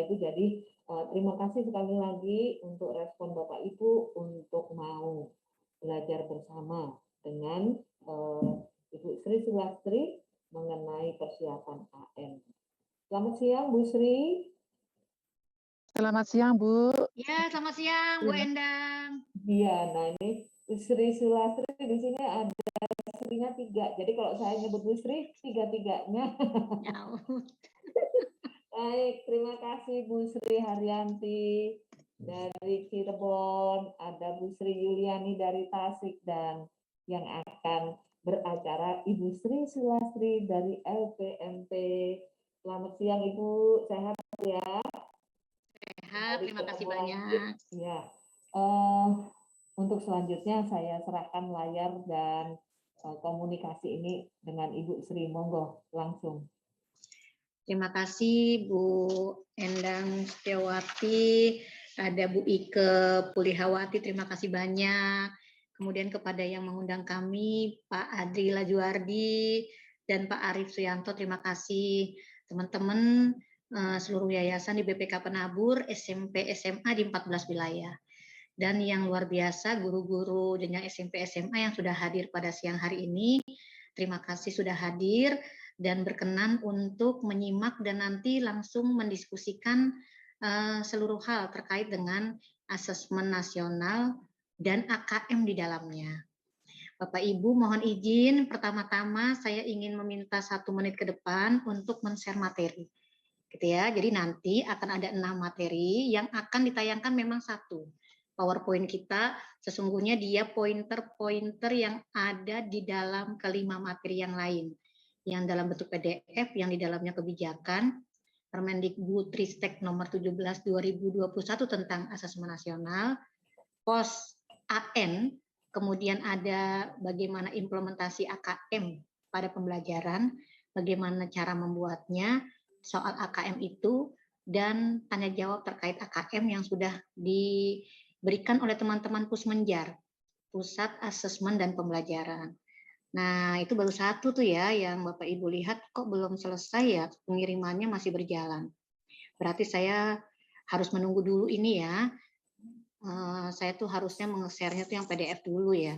itu. Jadi terima kasih sekali lagi untuk respon Bapak Ibu untuk mau belajar bersama dengan Ibu Sri Sulastri mengenai persiapan AN. Selamat siang Bu Sri. Selamat siang Bu. Ya, selamat siang Bu Endang. Iya, nah ini Bu Sri Sulastri di sini ada Srinya 3. Jadi kalau saya nyebut Bu Sri, 3-3-nya. Baik, terima kasih Bu Sri Haryanti dari Cirebon, ada Bu Sri Yuliani dari Tasik, dan yang akan beracara Ibu Sri Sulastri dari LPMP. Selamat siang Ibu, sehat ya? Sehat, terima kasih banyak. Ya, untuk selanjutnya saya serahkan layar dan komunikasi ini dengan Ibu Sri, monggo langsung. Terima kasih Bu Endang Setiawati, ada Bu Ike Pulihawati, terima kasih banyak. Kemudian kepada yang mengundang kami, Pak Adri Lajuardi dan Pak Arif Suyanto, terima kasih. Teman-teman seluruh yayasan di BPK Penabur, SMP, SMA di 14 wilayah. Dan yang luar biasa, guru-guru jenjang SMP, SMA yang sudah hadir pada siang hari ini, terima kasih sudah hadir dan berkenan untuk menyimak dan nanti langsung mendiskusikan seluruh hal terkait dengan asesmen nasional dan AKM di dalamnya. Bapak Ibu mohon izin, pertama-tama saya ingin meminta 1 menit ke depan untuk men-share materi. Gitu ya. Jadi nanti akan ada 6 materi yang akan ditayangkan memang 1. PowerPoint kita sesungguhnya dia pointer-pointer yang ada di dalam kelima materi yang lain. Yang dalam bentuk PDF, yang di dalamnya kebijakan, Permendikbudristek nomor 17 2021 tentang asesmen nasional, POS AN, kemudian ada bagaimana implementasi AKM pada pembelajaran, bagaimana cara membuatnya, soal AKM itu, dan tanya jawab terkait AKM yang sudah diberikan oleh teman-teman Pusmenjar, Pusat Asesmen dan Pembelajaran. Nah, itu baru 1 tuh ya, yang Bapak Ibu lihat kok belum selesai ya, pengirimannya masih berjalan. Berarti saya harus menunggu dulu ini ya. Saya tuh harusnya menge-share-nya tuh yang PDF dulu ya.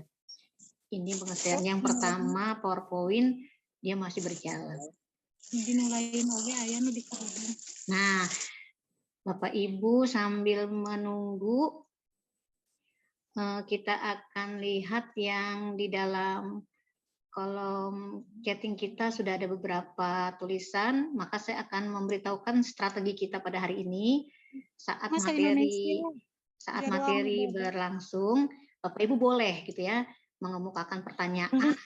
Ini menge-share-nya yang pertama, PowerPoint, dia masih berjalan. Nah, Bapak Ibu sambil menunggu, kita akan lihat yang di dalam kolom chatting kita sudah ada beberapa tulisan, maka saya akan memberitahukan strategi kita pada hari ini saat materi berlangsung. Bapak Ibu boleh gitu ya mengemukakan pertanyaan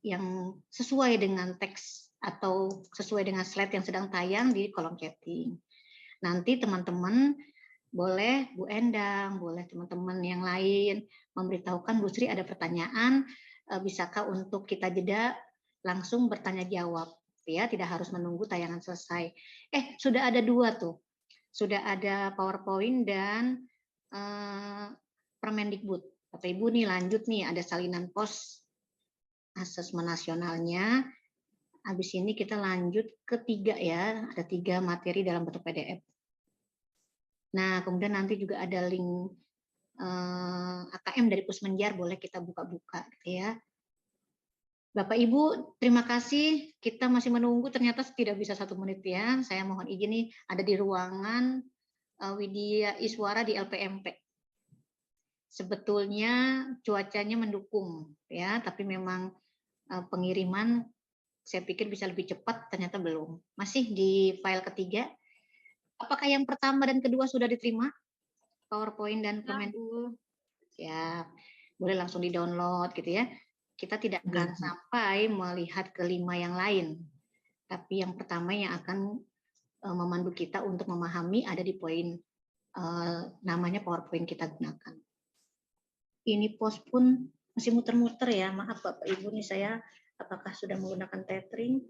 yang sesuai dengan teks atau sesuai dengan slide yang sedang tayang di kolom chatting. Nanti teman-teman boleh Bu Endang, boleh teman-teman yang lain memberitahukan Bu Sri ada pertanyaan, bisakah untuk kita jeda langsung bertanya jawab ya, tidak harus menunggu tayangan selesai. Sudah ada 2 tuh. Sudah ada PowerPoint dan Permendikbud. Bapak Ibu nih lanjut nih, ada salinan pos asesmen nasionalnya. Habis ini kita lanjut ke 3 ya, ada 3 materi dalam bentuk PDF. Nah, kemudian nanti juga ada link AKM dari Pusmenjar, boleh kita buka-buka gitu ya. Bapak Ibu, terima kasih. Kita masih menunggu, ternyata tidak bisa 1 menit ya. Saya mohon izin nih, ada di ruangan Widya Iswara di LPMP. Sebetulnya cuacanya mendukung ya, tapi memang pengiriman saya pikir bisa lebih cepat, ternyata belum. Masih di file ketiga. Apakah yang pertama dan kedua sudah diterima? PowerPoint dan Permendikbud? Ya, boleh langsung di-download gitu ya. Kita tidak akan sampai melihat kelima yang lain. Tapi yang pertama yang akan memandu kita untuk memahami ada di poin namanya PowerPoint kita gunakan. Ini pos pun masih muter-muter ya. Maaf Bapak Ibu nih, saya apakah sudah menggunakan tethering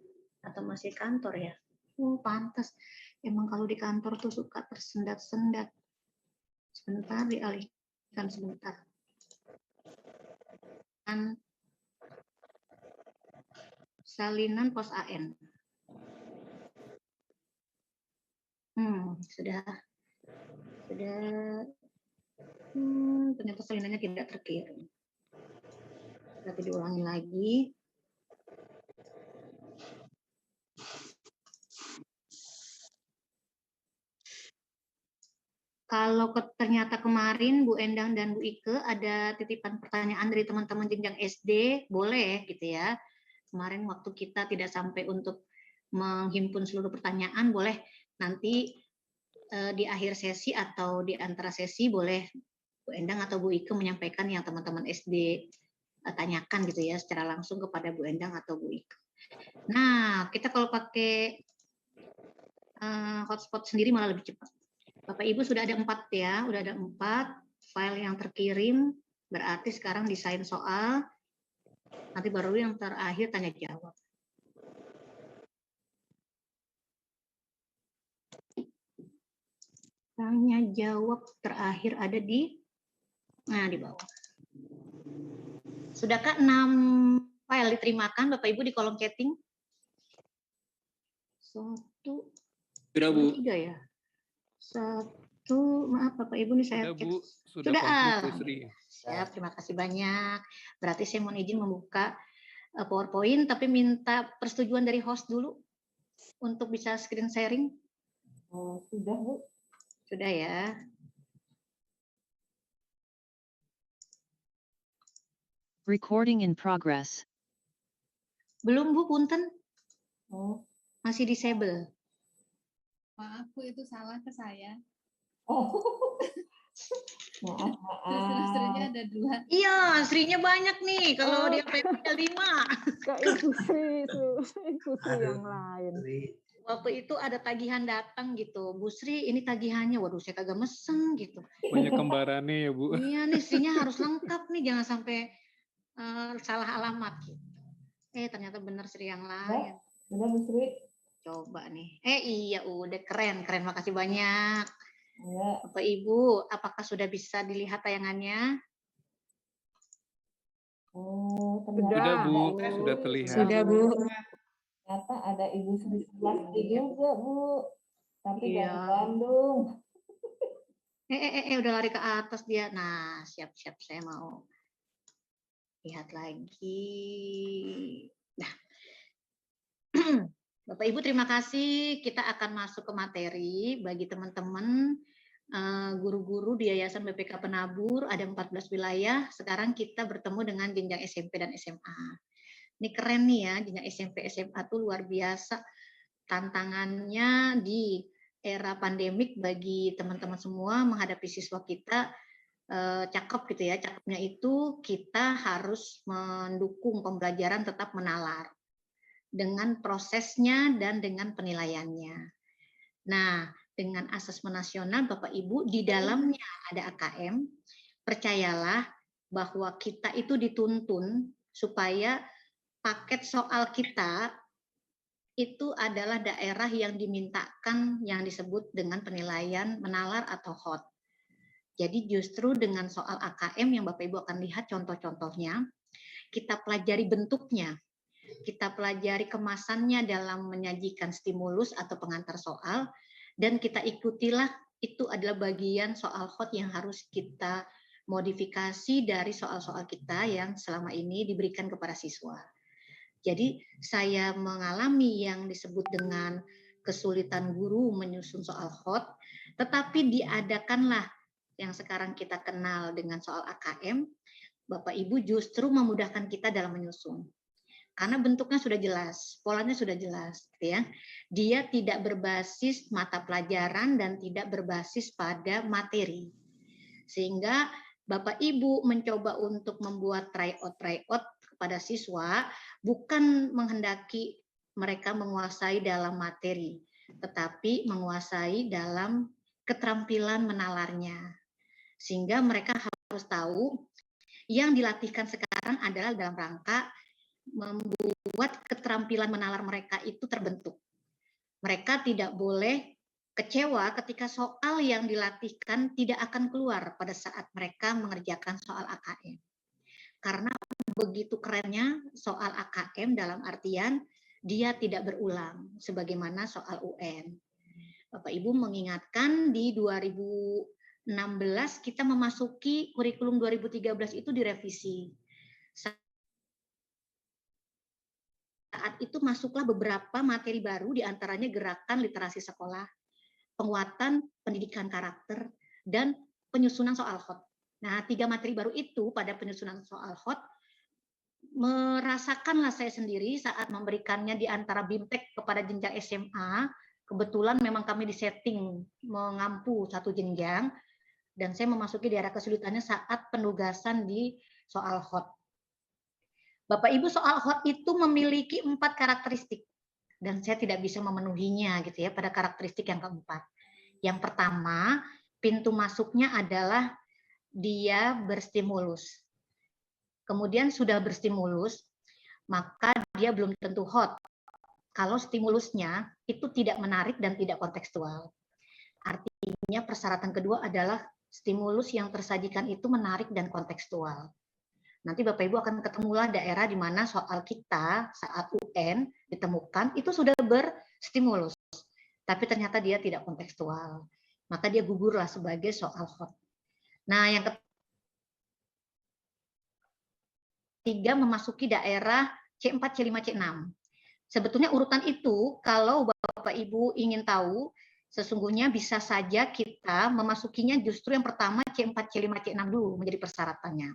atau masih kantor ya? Pantas. Emang kalau di kantor tuh suka tersendat-sendat. Sebentar, dialihkan sebentar. Salinan pos AN. Sudah. Ternyata salinannya tidak terkirim. Berarti diulangi lagi. Kalau ternyata kemarin Bu Endang dan Bu Ike ada titipan pertanyaan dari teman-teman jenjang SD, boleh gitu ya. Kemarin waktu kita tidak sampai untuk menghimpun seluruh pertanyaan, boleh nanti di akhir sesi atau di antara sesi boleh Bu Endang atau Bu Ike menyampaikan yang teman-teman SD tanyakan gitu ya secara langsung kepada Bu Endang atau Bu Ike. Nah, kita kalau pakai hotspot sendiri malah lebih cepat. Bapak Ibu sudah ada 4 ya, udah ada 4 file yang terkirim, berarti sekarang desain soal, nanti baru yang terakhir tanya jawab. Tanya jawab terakhir ada di bawah. Sudahkah 6 file diterimakan Bapak Ibu di kolom chatting? 1, Sudah, Bu. 3 ya? 1, maaf Bapak Ibu nih saya Sudah, Bu. Sudah Komplit, Bu Sri. Siap, terima kasih banyak. Berarti saya mohon izin membuka PowerPoint, tapi minta persetujuan dari host dulu untuk bisa screen sharing. Sudah, Bu. Sudah ya. Recording in progress. Belum Bu, punten. Oh. Masih disable. Maaf Bu, itu salah ke saya. Oh. Maaf. Sri-nya ada 2. Iya, Sri-nya banyak nih. Kalau dia PP-nya 5. Kak Ibu Sri yang lain. Waktu itu ada tagihan datang gitu. Bu Sri, ini tagihannya. Waduh, saya kagak mesen gitu. Banyak kembarannya ya, Bu. Iya nih, Sri-nya harus lengkap nih. Jangan sampai salah alamat. Gitu. Ternyata benar Sri yang lain. Sudah, Bu Sri. Coba nih. Iya, udah keren. Makasih banyak. Ya. Bapak Ibu, apakah sudah bisa dilihat tayangannya? Oh, Sudah, Bu. ada Sudah terlihat. Sudah, Bu. Ternyata ada Ibu Sri Sulasti juga, Bu. Tapi Iya. dari Bandung. Udah lari ke atas dia. Nah, siap-siap saya mau lihat lagi. Nah, Bapak Ibu terima kasih. Kita akan masuk ke materi bagi teman-teman guru-guru di Yayasan BPK Penabur. Ada 14 wilayah. Sekarang kita bertemu dengan jenjang SMP dan SMA. Ini keren nih ya, jenjang SMP SMA tuh luar biasa. Tantangannya di era pandemik bagi teman-teman semua menghadapi siswa kita cakep gitu ya. Cakepnya itu kita harus mendukung pembelajaran tetap menalar dengan prosesnya dan dengan penilaiannya. Nah, dengan asesmen nasional Bapak Ibu di dalamnya ada AKM, percayalah bahwa kita itu dituntun supaya paket soal kita itu adalah daerah yang dimintakan yang disebut dengan penilaian menalar atau HOT. Jadi justru dengan soal AKM yang Bapak Ibu akan lihat contoh-contohnya, kita pelajari bentuknya, kita pelajari kemasannya dalam menyajikan stimulus atau pengantar soal, dan kita ikutilah itu adalah bagian soal HOT yang harus kita modifikasi dari soal-soal kita yang selama ini diberikan kepada siswa. Jadi saya mengalami yang disebut dengan kesulitan guru menyusun soal HOT, tetapi diadakanlah yang sekarang kita kenal dengan soal AKM, Bapak Ibu justru memudahkan kita dalam menyusun. Karena bentuknya sudah jelas, polanya sudah jelas, gitu ya. Dia tidak berbasis mata pelajaran dan tidak berbasis pada materi. Sehingga Bapak Ibu mencoba untuk membuat tryout kepada siswa bukan menghendaki mereka menguasai dalam materi, tetapi menguasai dalam keterampilan menalarnya. Sehingga mereka harus tahu yang dilatihkan sekarang adalah dalam rangka membuat keterampilan menalar mereka itu terbentuk. Mereka tidak boleh kecewa ketika soal yang dilatihkan tidak akan keluar pada saat mereka mengerjakan soal AKM. Karena begitu kerennya soal AKM dalam artian dia tidak berulang sebagaimana soal UN. Bapak Ibu mengingatkan di 2016 kita memasuki kurikulum 2013 itu direvisi. Saat itu masuklah beberapa materi baru, diantaranya gerakan literasi sekolah, penguatan pendidikan karakter, dan penyusunan soal hot. Nah, 3 materi baru itu pada penyusunan soal hot, merasakanlah saya sendiri saat memberikannya di antara BIMTEK kepada jenjang SMA. Kebetulan memang kami disetting mengampu 1 jenjang, dan saya memasuki daerah kesulitannya saat penugasan di soal hot. Bapak Ibu, soal hot itu memiliki 4 karakteristik dan saya tidak bisa memenuhinya gitu ya pada karakteristik yang keempat. Yang pertama, pintu masuknya adalah dia berstimulus. Kemudian sudah berstimulus, maka dia belum tentu hot kalau stimulusnya itu tidak menarik dan tidak kontekstual. Artinya persyaratan kedua adalah stimulus yang tersajikan itu menarik dan kontekstual. Nanti Bapak Ibu akan ketemulah daerah di mana soal kita saat UN ditemukan itu sudah berstimulus, tapi ternyata dia tidak kontekstual. Maka dia gugurlah sebagai soal hot. Nah, yang ketiga memasuki daerah C4, C5, C6. Sebetulnya urutan itu kalau Bapak Ibu ingin tahu, sesungguhnya bisa saja kita memasukinya justru yang pertama C4, C5, C6 dulu menjadi persyaratannya.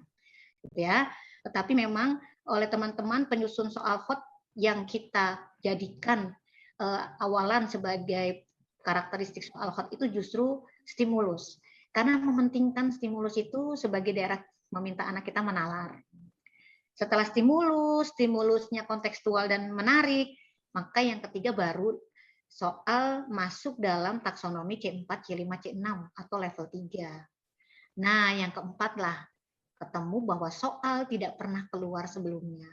Ya, tetapi memang oleh teman-teman penyusun soal hot yang kita jadikan awalan sebagai karakteristik soal hot itu justru stimulus, karena mementingkan stimulus itu sebagai daerah meminta anak kita menalar. Setelah stimulusnya kontekstual dan menarik, maka yang ketiga baru soal masuk dalam taksonomi C4, C5, C6 atau level 3. Nah, yang keempat lah ketemu bahwa soal tidak pernah keluar sebelumnya.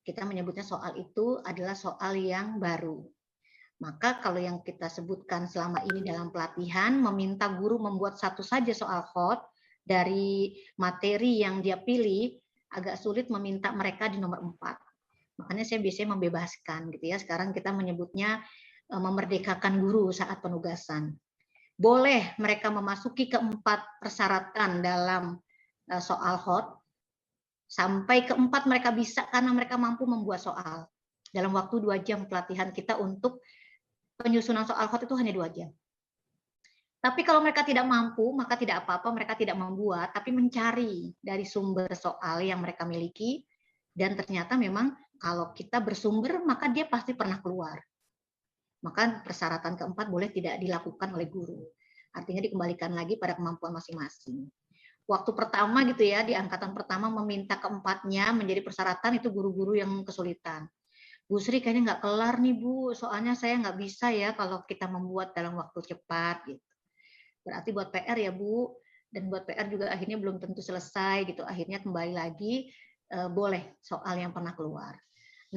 Kita menyebutnya soal itu adalah soal yang baru. Maka kalau yang kita sebutkan selama ini dalam pelatihan, meminta guru membuat satu saja soal hot dari materi yang dia pilih, agak sulit meminta mereka di nomor 4. Makanya saya biasanya membebaskan gitu ya. Sekarang kita menyebutnya memerdekakan guru saat penugasan. Boleh mereka memasuki keempat persyaratan dalam soal hot, sampai keempat mereka bisa karena mereka mampu membuat soal. Dalam waktu 2 jam pelatihan kita untuk penyusunan soal hot itu hanya 2 jam. Tapi kalau mereka tidak mampu, maka tidak apa-apa, mereka tidak membuat, tapi mencari dari sumber soal yang mereka miliki, dan ternyata memang kalau kita bersumber, maka dia pasti pernah keluar. Maka persyaratan keempat boleh tidak dilakukan oleh guru. Artinya dikembalikan lagi pada kemampuan masing-masing. Waktu pertama gitu ya, di angkatan pertama meminta keempatnya menjadi persyaratan itu guru-guru yang kesulitan. Bu Sri kayaknya nggak kelar nih Bu, soalnya saya nggak bisa ya kalau kita membuat dalam waktu cepat gitu. Berarti buat PR ya Bu, dan buat PR juga akhirnya belum tentu selesai gitu. Akhirnya kembali lagi boleh soal yang pernah keluar.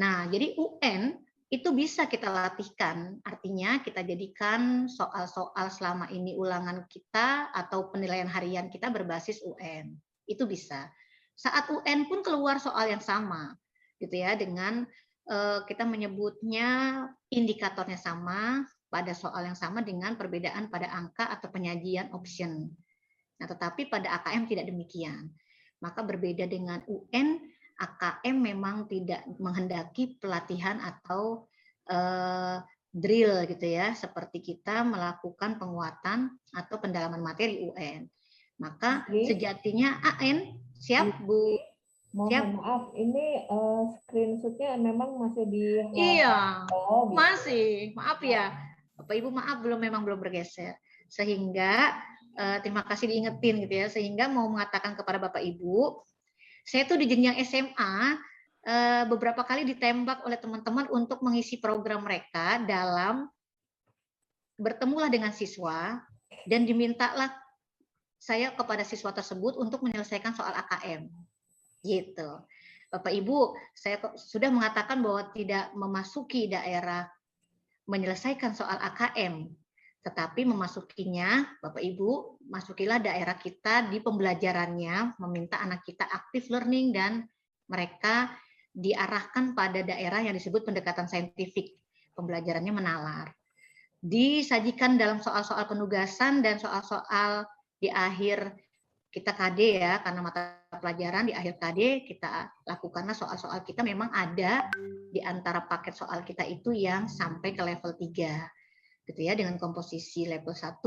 Nah, jadi UN itu bisa kita latihkan, artinya kita jadikan soal-soal selama ini ulangan kita atau penilaian harian kita berbasis UN. Itu bisa. Saat UN pun keluar soal yang sama, gitu ya, dengan kita menyebutnya indikatornya sama, pada soal yang sama dengan perbedaan pada angka atau penyajian option. Nah, tetapi pada AKM tidak demikian. Maka berbeda dengan UN, AKM memang tidak menghendaki pelatihan atau drill gitu ya, seperti kita melakukan penguatan atau pendalaman materi UN. Maka sejatinya AN, siap Bu? Mohon Siap. maaf, ini screenshotnya memang masih di Iya, gitu. masih. Maaf ya, Bapak Ibu maaf memang belum bergeser. Sehingga terima kasih diingetin gitu ya, sehingga mau mengatakan kepada Bapak Ibu, saya tuh di jenjang SMA beberapa kali ditembak oleh teman-teman untuk mengisi program mereka dalam bertemulah dengan siswa dan dimintalah saya kepada siswa tersebut untuk menyelesaikan soal AKM. Gitu. Bapak Ibu, saya sudah mengatakan bahwa tidak memasuki daerah menyelesaikan soal AKM, tetapi memasukinya, Bapak Ibu, masukilah daerah kita di pembelajarannya, meminta anak kita aktif learning dan mereka diarahkan pada daerah yang disebut pendekatan saintifik, pembelajarannya menalar. disajikan dalam soal-soal penugasan dan soal-soal di akhir kita KD ya, karena mata pelajaran di akhir KD kita lakukanlah soal-soal kita memang ada di antara paket soal kita itu yang sampai ke level 3 gitu ya, dengan komposisi level 1,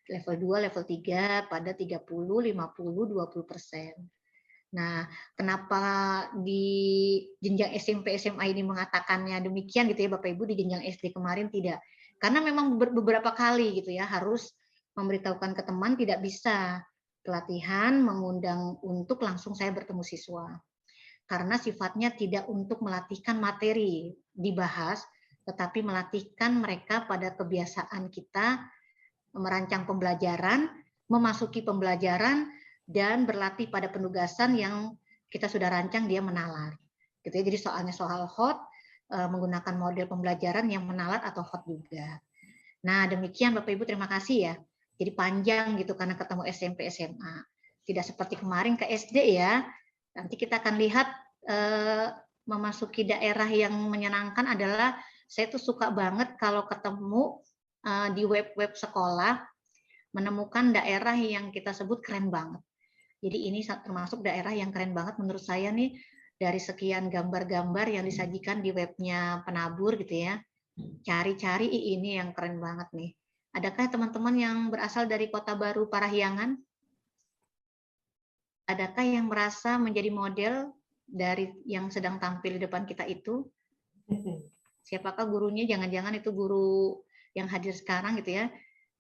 level 2, level 3 pada 30, 50, 20%. Nah, kenapa di jenjang SMP SMA ini mengatakannya demikian gitu ya Bapak Ibu, di jenjang SD kemarin tidak? Karena memang beberapa kali gitu ya harus memberitahukan ke teman, tidak bisa pelatihan mengundang untuk langsung saya bertemu siswa. Karena sifatnya tidak untuk melatihkan materi dibahas, tetapi melatihkan mereka pada kebiasaan kita merancang pembelajaran, memasuki pembelajaran, dan berlatih pada penugasan yang kita sudah rancang dia menalar. Gitu ya. Jadi soalnya soal hot, menggunakan model pembelajaran yang menalar atau hot juga. Nah demikian Bapak Ibu, terima kasih ya. Jadi panjang gitu karena ketemu SMP SMA. Tidak seperti kemarin ke SD ya. Nanti kita akan lihat memasuki daerah yang menyenangkan adalah saya tuh suka banget kalau ketemu di web-web sekolah menemukan daerah yang kita sebut keren banget. Jadi ini termasuk daerah yang keren banget menurut saya nih dari sekian gambar-gambar yang disajikan di webnya Penabur gitu ya. Cari-cari ini yang keren banget nih. Adakah teman-teman yang berasal dari Kota Baru Parahyangan? Adakah yang merasa menjadi model dari yang sedang tampil di depan kita itu? Siapakah gurunya? Jangan-jangan itu guru yang hadir sekarang gitu ya.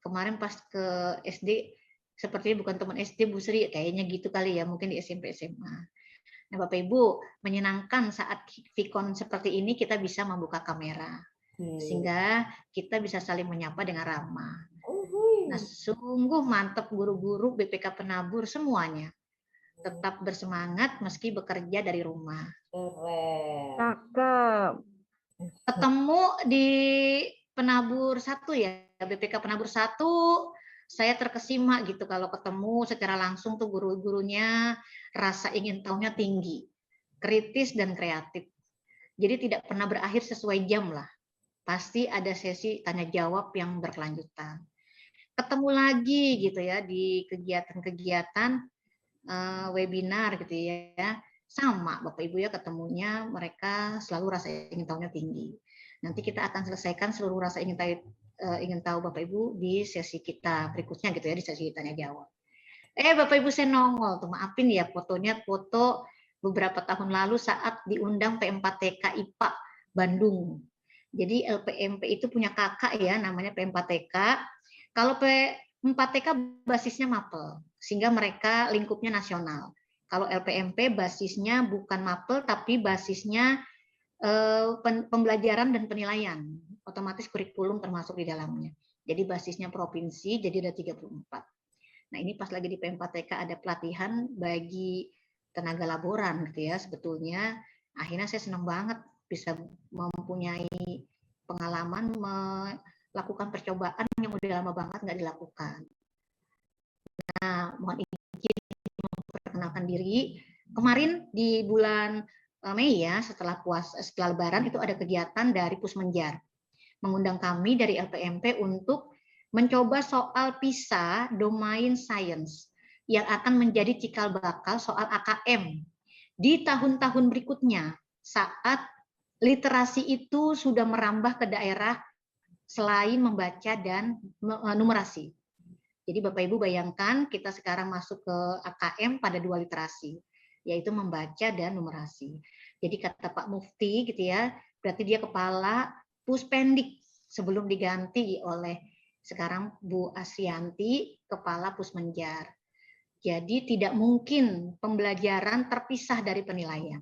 Kemarin pas ke SD, sepertinya bukan teman SD, Bu Sri, kayaknya gitu kali ya, mungkin di SMP SMA. Nah Bapak Ibu, menyenangkan saat Vicon seperti ini kita bisa membuka kamera. Sehingga kita bisa saling menyapa dengan ramah. Nah, sungguh mantap guru-guru BPK Penabur semuanya. Tetap bersemangat meski bekerja dari rumah. Cakep. Ketemu di Penabur 1 ya, BPK Penabur 1, saya terkesima gitu kalau ketemu secara langsung tuh guru-gurunya rasa ingin tahunya tinggi, kritis dan kreatif. Jadi tidak pernah berakhir sesuai jam lah. Pasti ada sesi tanya jawab yang berkelanjutan. Ketemu lagi gitu ya di kegiatan-kegiatan webinar gitu ya. Sama Bapak Ibu ya ketemunya mereka selalu rasa ingin tahunya tinggi. Nanti kita akan selesaikan seluruh rasa ingin tahu Bapak Ibu di sesi kita berikutnya gitu ya, di sesi tanya jawab. Bapak Ibu saya nongol tuh, maafin ya fotonya foto beberapa tahun lalu saat diundang P4TK IPA Bandung. Jadi LPMP itu punya kakak ya, namanya P4TK. Kalau P4TK basisnya mapel, sehingga mereka lingkupnya nasional. Kalau LPMP basisnya bukan mapel, tapi basisnya pembelajaran dan penilaian. Otomatis kurikulum termasuk di dalamnya. Jadi basisnya provinsi, jadi ada 34. Nah ini pas lagi di P4TK ada pelatihan bagi tenaga laboran gitu ya sebetulnya. Akhirnya saya senang banget bisa mempunyai pengalaman melakukan percobaan yang udah lama banget nggak dilakukan. Nah, mohon izin memperkenalkan diri. Kemarin di bulan Mei ya, setelah Lebaran itu ada kegiatan dari Pusmenjar. Mengundang kami dari LPMP untuk mencoba soal PISA domain science yang akan menjadi cikal bakal soal AKM di tahun-tahun berikutnya saat literasi itu sudah merambah ke daerah selain membaca dan numerasi. Jadi Bapak Ibu bayangkan kita sekarang masuk ke AKM pada 2 literasi, yaitu membaca dan numerasi. Jadi kata Pak Mufti gitu ya, berarti dia kepala Puspendik sebelum diganti oleh sekarang Bu Asrianti, kepala Pusmenjar. Jadi tidak mungkin pembelajaran terpisah dari penilaian.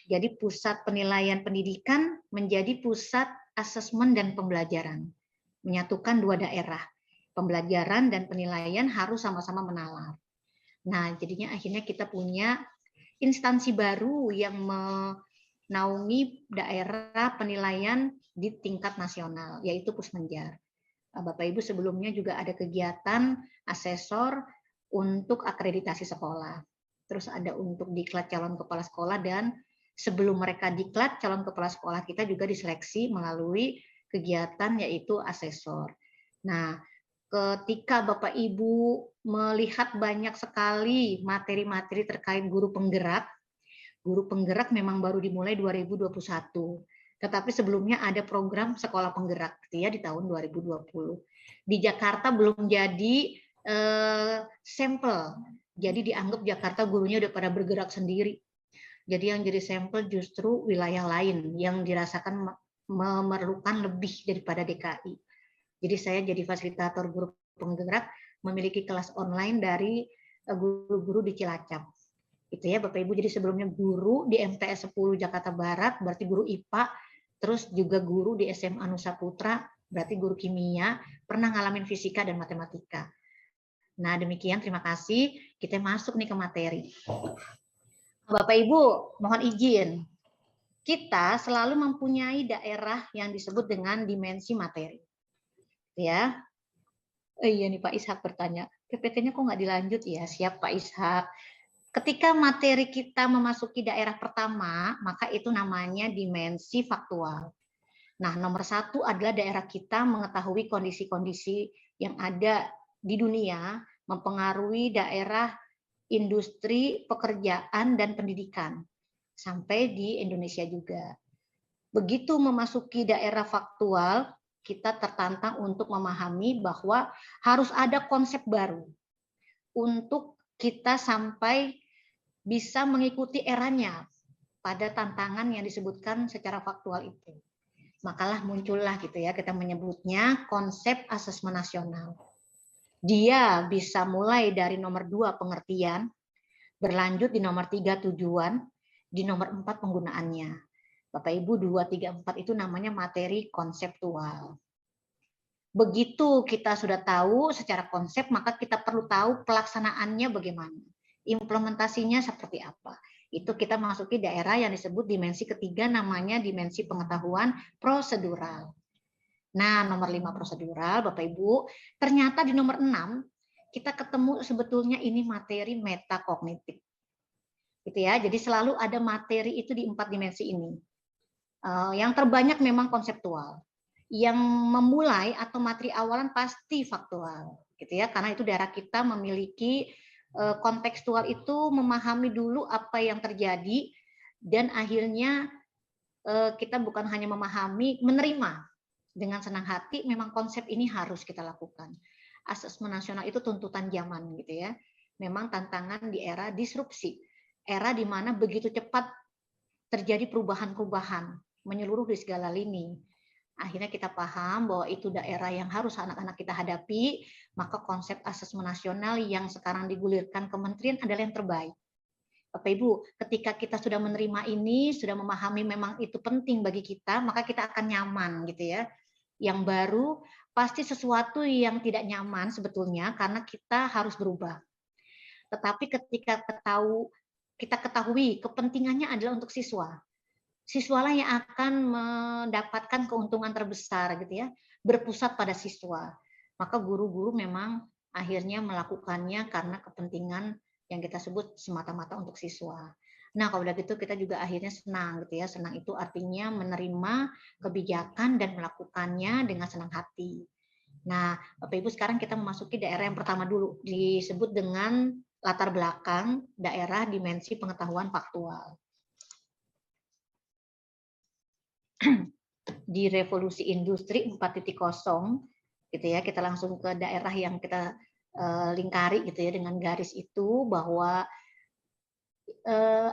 Jadi pusat penilaian pendidikan menjadi pusat asesmen dan pembelajaran. Menyatukan 2 daerah. Pembelajaran dan penilaian harus sama-sama menalar. Nah, jadinya akhirnya kita punya instansi baru yang menaungi daerah penilaian di tingkat nasional, yaitu Pusmenjar. Bapak Ibu sebelumnya juga ada kegiatan asesor untuk akreditasi sekolah. Terus ada untuk diklat calon kepala sekolah dan sebelum mereka diklat calon kepala sekolah kita juga diseleksi melalui kegiatan yaitu asesor. Nah, ketika Bapak Ibu melihat banyak sekali materi-materi terkait guru penggerak memang baru dimulai 2021. Tetapi sebelumnya ada program sekolah penggerak gitu ya di tahun 2020. Di Jakarta belum jadi sampel. Jadi dianggap Jakarta gurunya udah pada bergerak sendiri. Jadi yang jadi sampel justru wilayah lain yang dirasakan memerlukan lebih daripada DKI. Jadi saya jadi fasilitator guru penggerak, memiliki kelas online dari guru-guru di Cilacap. Itu ya Bapak Ibu, jadi sebelumnya guru di MTS 10 Jakarta Barat, berarti guru IPA, terus juga guru di SMA Nusa Putra, berarti guru kimia, pernah ngalamin fisika dan matematika. Nah demikian, terima kasih. Kita masuk nih ke materi. Bapak Ibu, mohon izin. Kita selalu mempunyai daerah yang disebut dengan dimensi materi. Ya, iya nih Pak Ishak bertanya, PPT-nya kok nggak dilanjut ya? Siap Pak Ishak. Ketika materi kita memasuki daerah pertama, maka itu namanya dimensi faktual. Nah, nomor 1 adalah daerah kita mengetahui kondisi-kondisi yang ada di dunia, mempengaruhi daerah industri, pekerjaan, dan pendidikan. Sampai di Indonesia juga. Begitu memasuki daerah faktual, kita tertantang untuk memahami bahwa harus ada konsep baru untuk kita sampai bisa mengikuti eranya pada tantangan yang disebutkan secara faktual itu. Makalah muncullah gitu ya, kita menyebutnya konsep asesmen nasional. Dia bisa mulai dari nomor 2 pengertian, berlanjut di nomor 3 tujuan, di nomor 4 penggunaannya. Bapak Ibu 2, 3, 4 itu namanya materi konseptual. Begitu kita sudah tahu secara konsep, maka kita perlu tahu pelaksanaannya bagaimana. Implementasinya seperti apa. Itu kita masuki daerah yang disebut dimensi ketiga, namanya dimensi pengetahuan prosedural. Nah, nomor 5 prosedural, Bapak Ibu, ternyata di nomor 6, kita ketemu sebetulnya ini materi metakognitif. Gitu ya, jadi selalu ada materi itu di 4 dimensi ini. Yang terbanyak memang konseptual. Yang memulai atau materi awalan pasti faktual, gitu ya, karena itu daerah kita memiliki kontekstual itu memahami dulu apa yang terjadi dan akhirnya kita bukan hanya memahami, menerima dengan senang hati. Memang konsep ini harus kita lakukan. Asesmen nasional itu tuntutan zaman, gitu ya. Memang tantangan di era disrupsi, era di mana begitu cepat terjadi perubahan-perubahan menyeluruh di segala lini. Akhirnya kita paham bahwa itu daerah yang harus anak-anak kita hadapi, maka konsep asesmen nasional yang sekarang digulirkan kementerian adalah yang terbaik. Bapak Ibu, ketika kita sudah menerima ini, sudah memahami memang itu penting bagi kita, maka kita akan nyaman gitu ya. Yang baru pasti sesuatu yang tidak nyaman sebetulnya karena kita harus berubah. Tetapi ketika kita ketahui kepentingannya adalah untuk siswa. Siswalah yang akan mendapatkan keuntungan terbesar gitu ya, berpusat pada siswa. Maka guru-guru memang akhirnya melakukannya karena kepentingan yang kita sebut semata-mata untuk siswa. Nah, kalau begitu kita juga akhirnya senang gitu ya. Senang itu artinya menerima kebijakan dan melakukannya dengan senang hati. Nah, Bapak Ibu, sekarang kita memasuki daerah yang pertama dulu, disebut dengan latar belakang daerah dimensi pengetahuan faktual. Di revolusi industri 4.0 gitu ya, kita langsung ke daerah yang kita lingkari gitu ya dengan garis itu, bahwa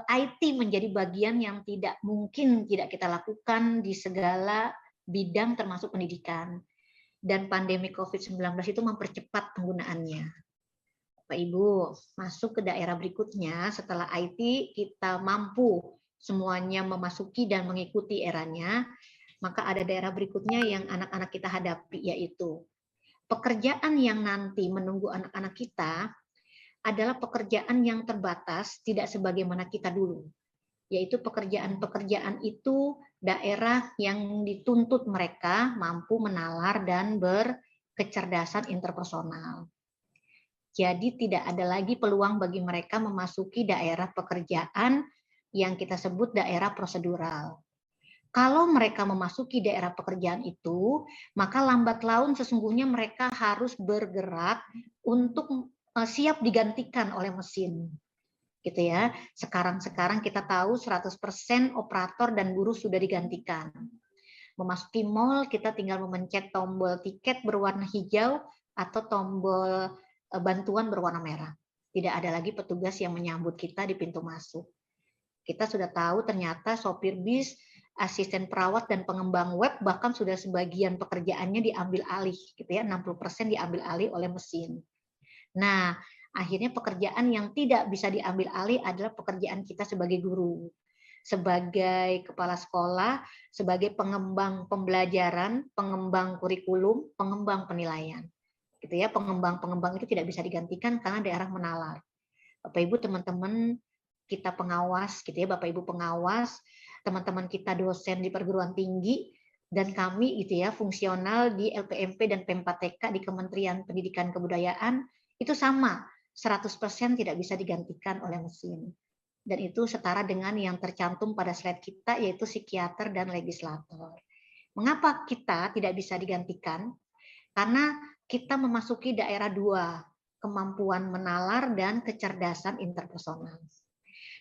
IT menjadi bagian yang tidak mungkin tidak kita lakukan di segala bidang termasuk pendidikan, dan pandemi COVID-19 itu mempercepat penggunaannya. Bapak Ibu, masuk ke daerah berikutnya. Setelah IT kita mampu semuanya memasuki dan mengikuti eranya, maka ada daerah berikutnya yang anak-anak kita hadapi, yaitu pekerjaan yang nanti menunggu anak-anak kita adalah pekerjaan yang terbatas, tidak sebagaimana kita dulu, yaitu pekerjaan-pekerjaan itu daerah yang dituntut mereka mampu menalar dan berkecerdasan interpersonal. Jadi tidak ada lagi peluang bagi mereka memasuki daerah pekerjaan yang kita sebut daerah prosedural. Kalau mereka memasuki daerah pekerjaan itu, maka lambat laun sesungguhnya mereka harus bergerak untuk siap digantikan oleh mesin. Gitu ya. Sekarang kita tahu 100% operator dan buruh sudah digantikan. Memasuki mall, kita tinggal memencet tombol tiket berwarna hijau atau tombol bantuan berwarna merah. Tidak ada lagi petugas yang menyambut kita di pintu masuk. Kita sudah tahu ternyata sopir bis, asisten perawat, dan pengembang web bahkan sudah sebagian pekerjaannya diambil alih, gitu ya, 60% diambil alih oleh mesin. Nah, akhirnya pekerjaan yang tidak bisa diambil alih adalah pekerjaan kita sebagai guru, sebagai kepala sekolah, sebagai pengembang pembelajaran, pengembang kurikulum, pengembang penilaian. Gitu ya, pengembang-pengembang itu tidak bisa digantikan karena daerah menalar. Bapak Ibu, teman-teman kita pengawas, gitu ya, Bapak Ibu pengawas, teman-teman kita dosen di perguruan tinggi, dan kami gitu ya fungsional di LPMP dan Pempa-TK di Kementerian Pendidikan Kebudayaan itu sama, 100% tidak bisa digantikan oleh mesin. Dan itu setara dengan yang tercantum pada slide kita, yaitu psikiater dan legislator. Mengapa kita tidak bisa digantikan? Karena kita memasuki daerah 2, kemampuan menalar dan kecerdasan interpersonal.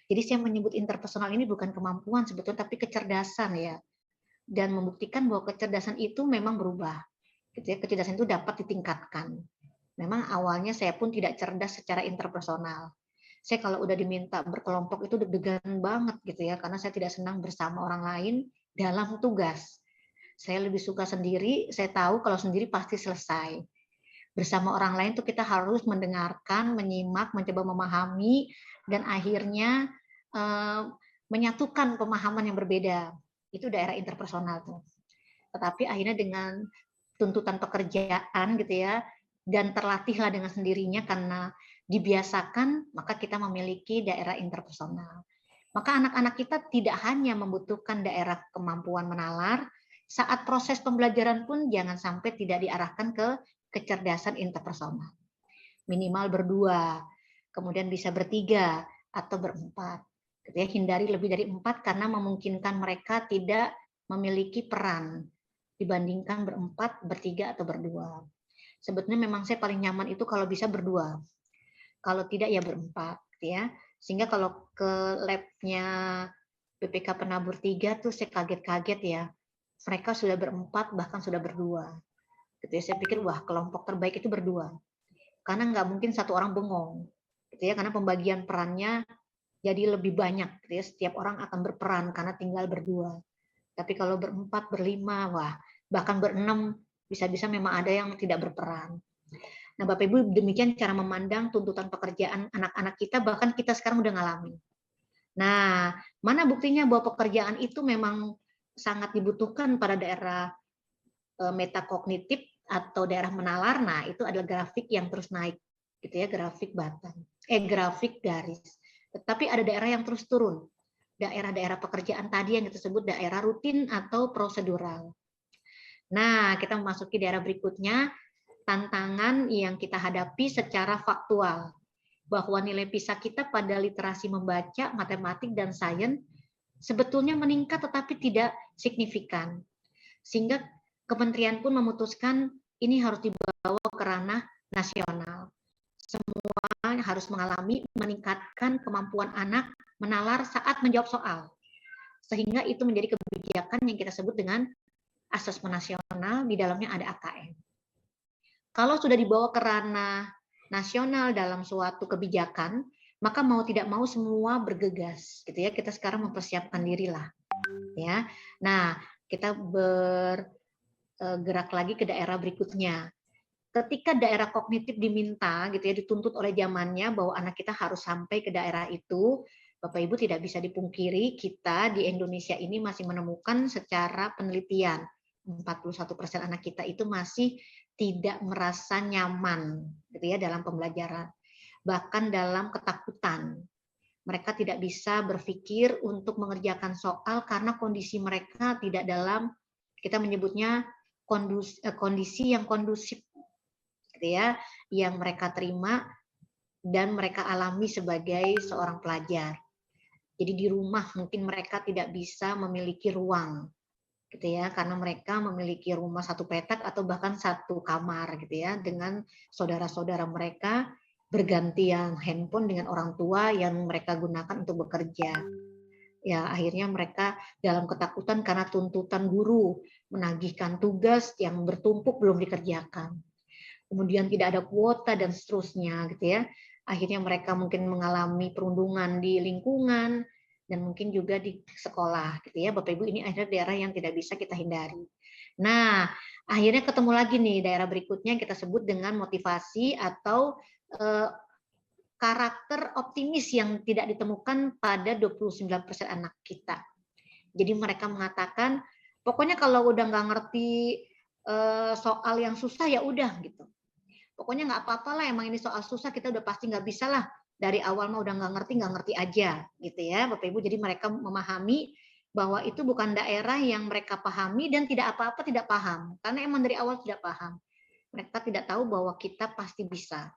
Jadi saya menyebut interpersonal ini bukan kemampuan sebetulnya, tapi kecerdasan ya. Dan membuktikan bahwa kecerdasan itu memang berubah. Gitu ya, kecerdasan itu dapat ditingkatkan. Memang awalnya saya pun tidak cerdas secara interpersonal. Saya kalau udah diminta berkelompok itu deg-degan banget gitu ya, karena saya tidak senang bersama orang lain dalam tugas. Saya lebih suka sendiri, saya tahu kalau sendiri pasti selesai. Bersama orang lain tuh kita harus mendengarkan, menyimak, mencoba memahami, dan akhirnya menyatukan pemahaman yang berbeda. Itu daerah interpersonal tuh. Tetapi akhirnya dengan tuntutan pekerjaan gitu ya, dan terlatihlah dengan sendirinya karena dibiasakan, maka kita memiliki daerah interpersonal. Maka anak-anak kita tidak hanya membutuhkan daerah kemampuan menalar, saat proses pembelajaran pun jangan sampai tidak diarahkan ke kecerdasan interpersonal. Minimal berdua, kemudian bisa bertiga atau berempat. Hindari lebih dari 4 karena memungkinkan mereka tidak memiliki peran dibandingkan berempat, bertiga, atau berdua. Sebetulnya memang saya paling nyaman itu kalau bisa berdua. Kalau tidak ya berempat. Ya. Sehingga kalau ke labnya BPK Penabur 3 tuh saya kaget-kaget ya. Mereka sudah berempat, bahkan sudah berdua. Saya pikir wah kelompok terbaik itu berdua. Karena nggak mungkin satu orang bengong. Karena pembagian perannya jadi lebih banyak. Setiap orang akan berperan karena tinggal berdua. Tapi kalau berempat, berlima, wah bahkan berenam, bisa-bisa memang ada yang tidak berperan. Nah, Bapak Ibu, demikian cara memandang tuntutan pekerjaan anak-anak kita, bahkan kita sekarang udah ngalamin. Nah, mana buktinya bahwa pekerjaan itu memang sangat dibutuhkan pada daerah metakognitif atau daerah menalar. Nah, itu adalah grafik yang terus naik, gitu ya, grafik batang, grafik garis. Tetapi ada daerah yang terus turun. Daerah-daerah pekerjaan tadi yang kita sebut daerah rutin atau prosedural. Nah, kita memasuki daerah berikutnya, tantangan yang kita hadapi secara faktual. Bahwa nilai PISA kita pada literasi membaca, matematik, dan sains sebetulnya meningkat tetapi tidak signifikan. Sehingga Kementerian pun memutuskan ini harus dibawa ke ranah nasional. Semua harus mengalami meningkatkan kemampuan anak menalar saat menjawab soal. Sehingga itu menjadi kebijakan yang kita sebut dengan asesmen nasional, di dalamnya ada AKM. Kalau sudah dibawa ke ranah nasional dalam suatu kebijakan, maka mau tidak mau semua bergegas, gitu ya. Kita sekarang mempersiapkan dirilah, ya. Nah, kita bergerak lagi ke daerah berikutnya. Ketika daerah kognitif diminta, gitu ya, dituntut oleh zamannya bahwa anak kita harus sampai ke daerah itu, Bapak Ibu tidak bisa dipungkiri kita di Indonesia ini masih menemukan secara penelitian 41% anak kita itu masih tidak merasa nyaman, gitu ya, dalam pembelajaran, bahkan dalam ketakutan. Mereka tidak bisa berpikir untuk mengerjakan soal karena kondisi mereka tidak dalam, kita menyebutnya kondisi yang kondusif, gitu ya, yang mereka terima dan mereka alami sebagai seorang pelajar. Jadi di rumah mungkin mereka tidak bisa memiliki ruang gitu ya, karena mereka memiliki rumah satu petak atau bahkan satu kamar gitu ya, dengan saudara-saudara mereka, bergantian handphone dengan orang tua yang mereka gunakan untuk bekerja. Ya, akhirnya mereka dalam ketakutan karena tuntutan guru menagihkan tugas yang bertumpuk belum dikerjakan. Kemudian tidak ada kuota dan seterusnya gitu ya. Akhirnya mereka mungkin mengalami perundungan di lingkungan dan mungkin juga di sekolah gitu ya. Bapak Ibu, ini akhirnya daerah yang tidak bisa kita hindari. Nah, akhirnya ketemu lagi nih daerah berikutnya yang kita sebut dengan motivasi atau karakter optimis yang tidak ditemukan pada 29% anak kita. Jadi mereka mengatakan, pokoknya kalau udah nggak ngerti soal yang susah ya udah gitu. Pokoknya nggak apa-apa lah, emang ini soal susah kita udah pasti nggak bisa lah. Dari awal mah udah nggak ngerti aja gitu ya Bapak Ibu. Jadi mereka memahami bahwa itu bukan daerah yang mereka pahami dan tidak apa-apa tidak paham. Karena emang dari awal tidak paham. Mereka tidak tahu bahwa kita pasti bisa.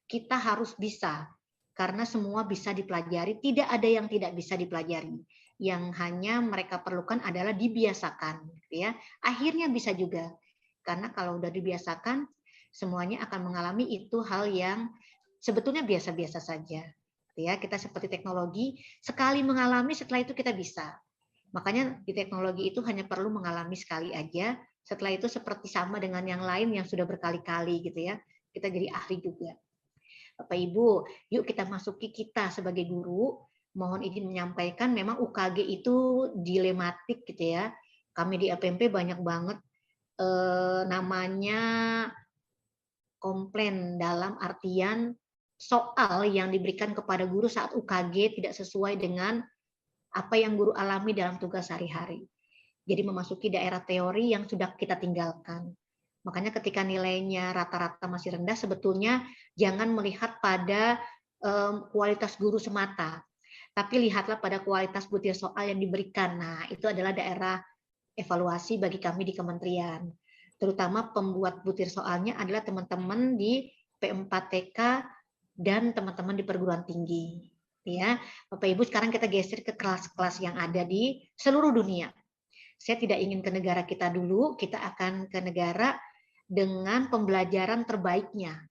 Kita harus bisa. Karena semua bisa dipelajari, tidak ada yang tidak bisa dipelajari. Yang hanya mereka perlukan adalah dibiasakan gitu ya. Akhirnya bisa juga. Karena kalau udah dibiasakan, semuanya akan mengalami itu hal yang sebetulnya biasa-biasa saja. Ya, kita seperti teknologi, sekali mengalami setelah itu kita bisa. Makanya di teknologi itu hanya perlu mengalami sekali aja, setelah itu seperti sama dengan yang lain yang sudah berkali-kali gitu ya. Kita jadi ahli juga. Bapak Ibu, yuk kita masuki kita sebagai guru. Mohon izin menyampaikan memang UKG itu dilematik gitu ya. Kami di APMP banyak banget namanya komplain dalam artian soal yang diberikan kepada guru saat UKG tidak sesuai dengan apa yang guru alami dalam tugas sehari-hari. Jadi memasuki daerah teori yang sudah kita tinggalkan. Makanya ketika nilainya rata-rata masih rendah, sebetulnya jangan melihat pada kualitas guru semata, tapi lihatlah pada kualitas butir soal yang diberikan. Nah, itu adalah daerah evaluasi bagi kami di kementerian. Terutama pembuat butir soalnya adalah teman-teman di P4TK dan teman-teman di perguruan tinggi. Ya, Bapak Ibu, sekarang kita geser ke kelas-kelas yang ada di seluruh dunia. Saya tidak ingin ke negara kita dulu, kita akan ke negara dengan pembelajaran terbaiknya.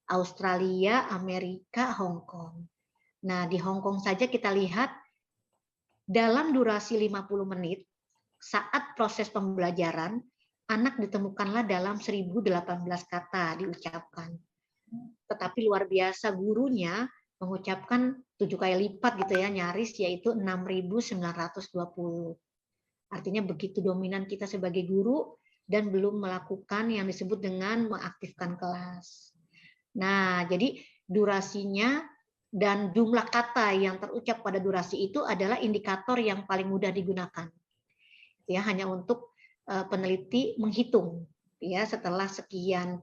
Australia, Amerika, Hong Kong. Nah, di Hong Kong saja kita lihat dalam durasi 50 menit saat proses pembelajaran, anak ditemukanlah dalam 1018 kata diucapkan. Tetapi luar biasa gurunya mengucapkan 7 kali lipat gitu ya, nyaris yaitu 6.920. Artinya begitu dominan kita sebagai guru dan belum melakukan yang disebut dengan mengaktifkan kelas. Nah, jadi durasinya dan jumlah kata yang terucap pada durasi itu adalah indikator yang paling mudah digunakan. Ya, hanya untuk peneliti menghitung ya setelah sekian.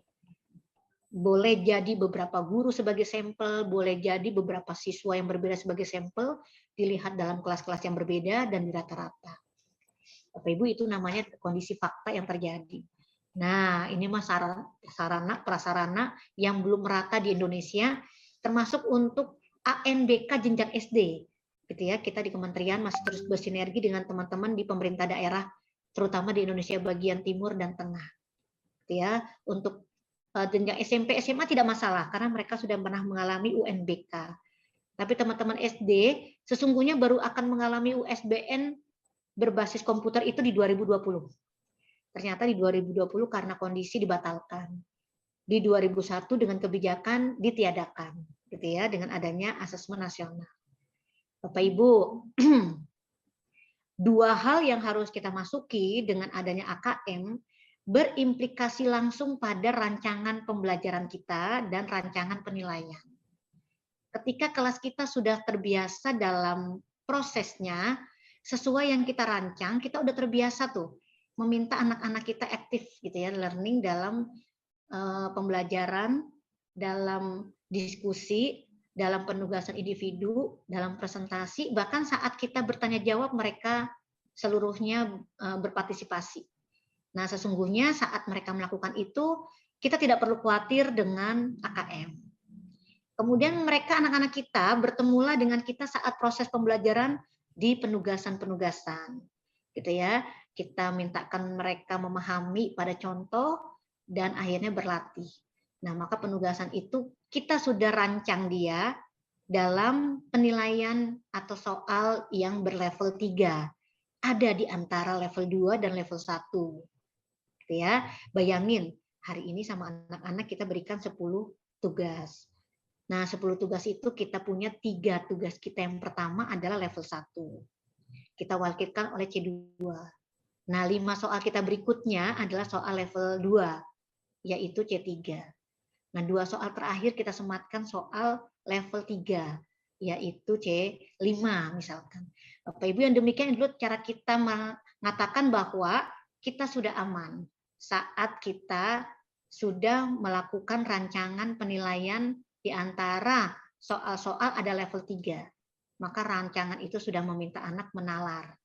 Boleh jadi beberapa guru sebagai sampel, boleh jadi beberapa siswa yang berbeda sebagai sampel, dilihat dalam kelas-kelas yang berbeda dan di rata-rata. Bapak Ibu, itu namanya kondisi fakta yang terjadi. Nah, ini mah sarana prasarana yang belum merata di Indonesia, termasuk untuk ANBK jenjang SD. Gitu ya, kita di kementerian masih terus bersinergi dengan teman-teman di pemerintah daerah, terutama di Indonesia bagian timur dan tengah. Gitu ya, untuk jenjang SMP, SMA tidak masalah karena mereka sudah pernah mengalami UNBK. Tapi teman-teman SD sesungguhnya baru akan mengalami USBN berbasis komputer itu di 2020. Ternyata di 2020 karena kondisi dibatalkan. Di 2001 dengan kebijakan ditiadakan, gitu ya, dengan adanya asesmen nasional. Bapak Ibu, dua hal yang harus kita masuki dengan adanya AKM berimplikasi langsung pada rancangan pembelajaran kita dan rancangan penilaian. Ketika kelas kita sudah terbiasa dalam prosesnya, sesuai yang kita rancang, kita udah terbiasa tuh meminta anak-anak kita aktif gitu ya, learning dalam pembelajaran, dalam diskusi, dalam penugasan individu, dalam presentasi, bahkan saat kita bertanya jawab mereka seluruhnya berpartisipasi. Nah, sesungguhnya saat mereka melakukan itu, kita tidak perlu khawatir dengan AKM. Kemudian mereka, anak-anak kita, bertemulah dengan kita saat proses pembelajaran di penugasan-penugasan. Gitu ya. kita mintakan mereka memahami pada contoh dan akhirnya berlatih. Nah, maka penugasan itu kita sudah rancang dia dalam penilaian atau soal yang berlevel 3. Ada di antara level 2 dan level 1. Gitu ya. Bayangin, hari ini sama anak-anak kita berikan 10 tugas. Nah, 10 tugas itu kita punya 3 tugas kita yang pertama adalah level 1. Kita wakilkan oleh C2. Nah, 5 soal kita berikutnya adalah soal level 2, yaitu C3. Nah, 2 soal terakhir kita sematkan soal level 3, yaitu C5 misalkan. Bapak Ibu, yang demikian dulu cara kita mengatakan bahwa kita sudah aman saat kita sudah melakukan rancangan penilaian di antara soal-soal ada level 3. Maka rancangan itu sudah meminta anak menalar.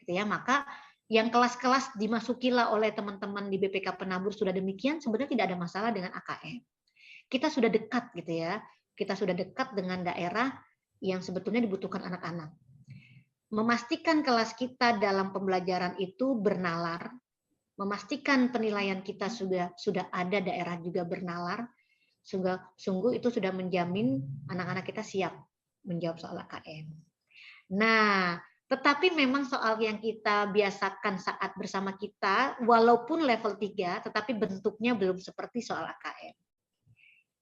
Gitu ya. Maka yang kelas-kelas dimasukilah oleh teman-teman di BPK Penabur sudah demikian, sebenarnya tidak ada masalah dengan AKM. Kita sudah dekat gitu ya. Kita sudah dekat dengan daerah yang sebetulnya dibutuhkan anak-anak. Memastikan kelas kita dalam pembelajaran itu bernalar, memastikan penilaian kita sudah ada daerah juga bernalar, sungguh itu sudah menjamin anak-anak kita siap menjawab soal AKM. Nah, tetapi memang soal yang kita biasakan saat bersama kita, walaupun level 3, tetapi bentuknya belum seperti soal AKM.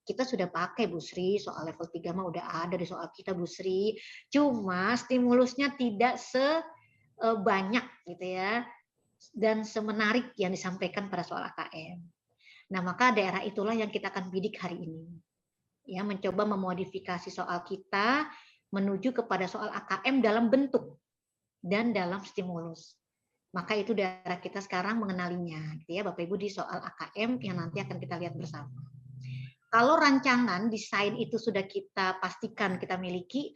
Kita sudah pakai Bu Sri, soal level 3 mah udah ada di soal kita Bu Sri, cuma stimulusnya tidak sebanyak gitu ya, dan semenarik yang disampaikan pada soal AKM. Nah, maka daerah itulah yang kita akan bidik hari ini. Ya, mencoba memodifikasi soal kita menuju kepada soal AKM dalam bentuk dan dalam stimulus. Maka itu daerah kita sekarang mengenalinya, gitu ya Bapak Ibu, di soal AKM yang nanti akan kita lihat bersama. Kalau rancangan desain itu sudah kita pastikan kita miliki,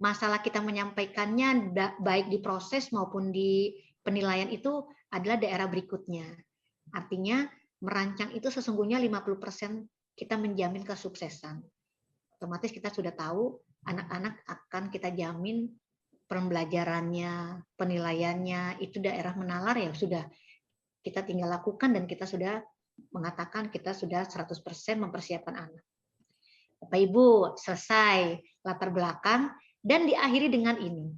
masalah kita menyampaikannya baik di proses maupun di penilaian itu adalah daerah berikutnya. Artinya merancang itu sesungguhnya 50% kita menjamin kesuksesan. Otomatis kita sudah tahu anak-anak akan kita jamin pembelajarannya, penilaiannya, itu daerah menalar ya sudah kita tinggal lakukan dan kita sudah mengatakan kita sudah 100% mempersiapkan anak. Bapak Ibu, selesai latar belakang dan diakhiri dengan ini.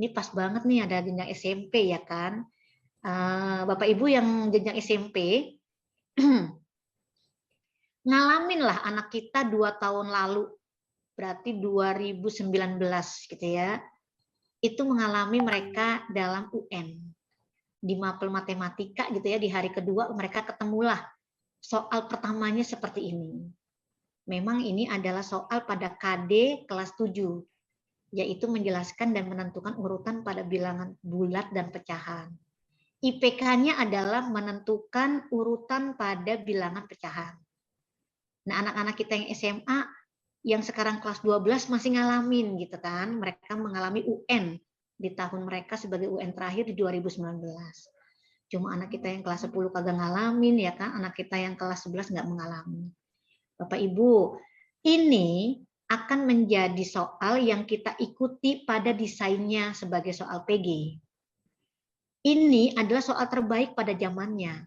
Ini pas banget nih ada jenjang SMP ya kan. Bapak Ibu yang jenjang SMP, ngalamin lah anak kita 2 tahun lalu, berarti 2019 gitu ya, itu mengalami mereka dalam UN. Di mapel matematika gitu ya, di hari kedua mereka ketemulah soal pertamanya seperti ini. Memang ini adalah soal pada KD kelas 7, yaitu menjelaskan dan menentukan urutan pada bilangan bulat dan pecahan. IPK-nya adalah menentukan urutan pada bilangan pecahan. Nah, anak-anak kita yang SMA yang sekarang kelas 12 masih ngalamin gitu kan, mereka mengalami UN di tahun mereka sebagai UN terakhir di 2019. Cuma anak kita yang kelas 10 kagak ngalamin ya kan, anak kita yang kelas 11 nggak mengalami. Bapak Ibu, ini akan menjadi soal yang kita ikuti pada desainnya sebagai soal PG. Ini adalah soal terbaik pada zamannya.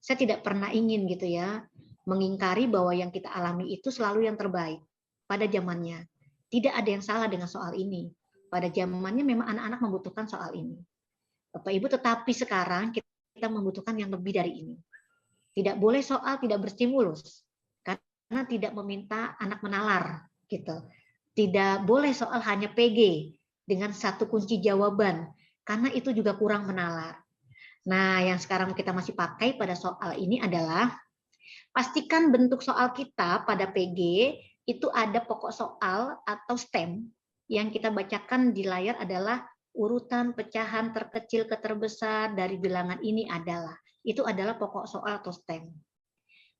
Saya tidak pernah ingin gitu ya, mengingkari bahwa yang kita alami itu selalu yang terbaik pada zamannya. Tidak ada yang salah dengan soal ini. Pada zamannya memang anak-anak membutuhkan soal ini. Bapak Ibu, tetapi sekarang kita membutuhkan yang lebih dari ini. Tidak boleh soal tidak berstimulus, karena tidak meminta anak menalar. Gitu. Tidak boleh soal hanya PG dengan satu kunci jawaban, karena itu juga kurang menalar. Nah, yang sekarang kita masih pakai pada soal ini adalah pastikan bentuk soal kita pada PG itu ada pokok soal atau STEM yang kita bacakan di layar adalah urutan pecahan terkecil ke terbesar dari bilangan ini adalah. Itu adalah pokok soal atau STEM.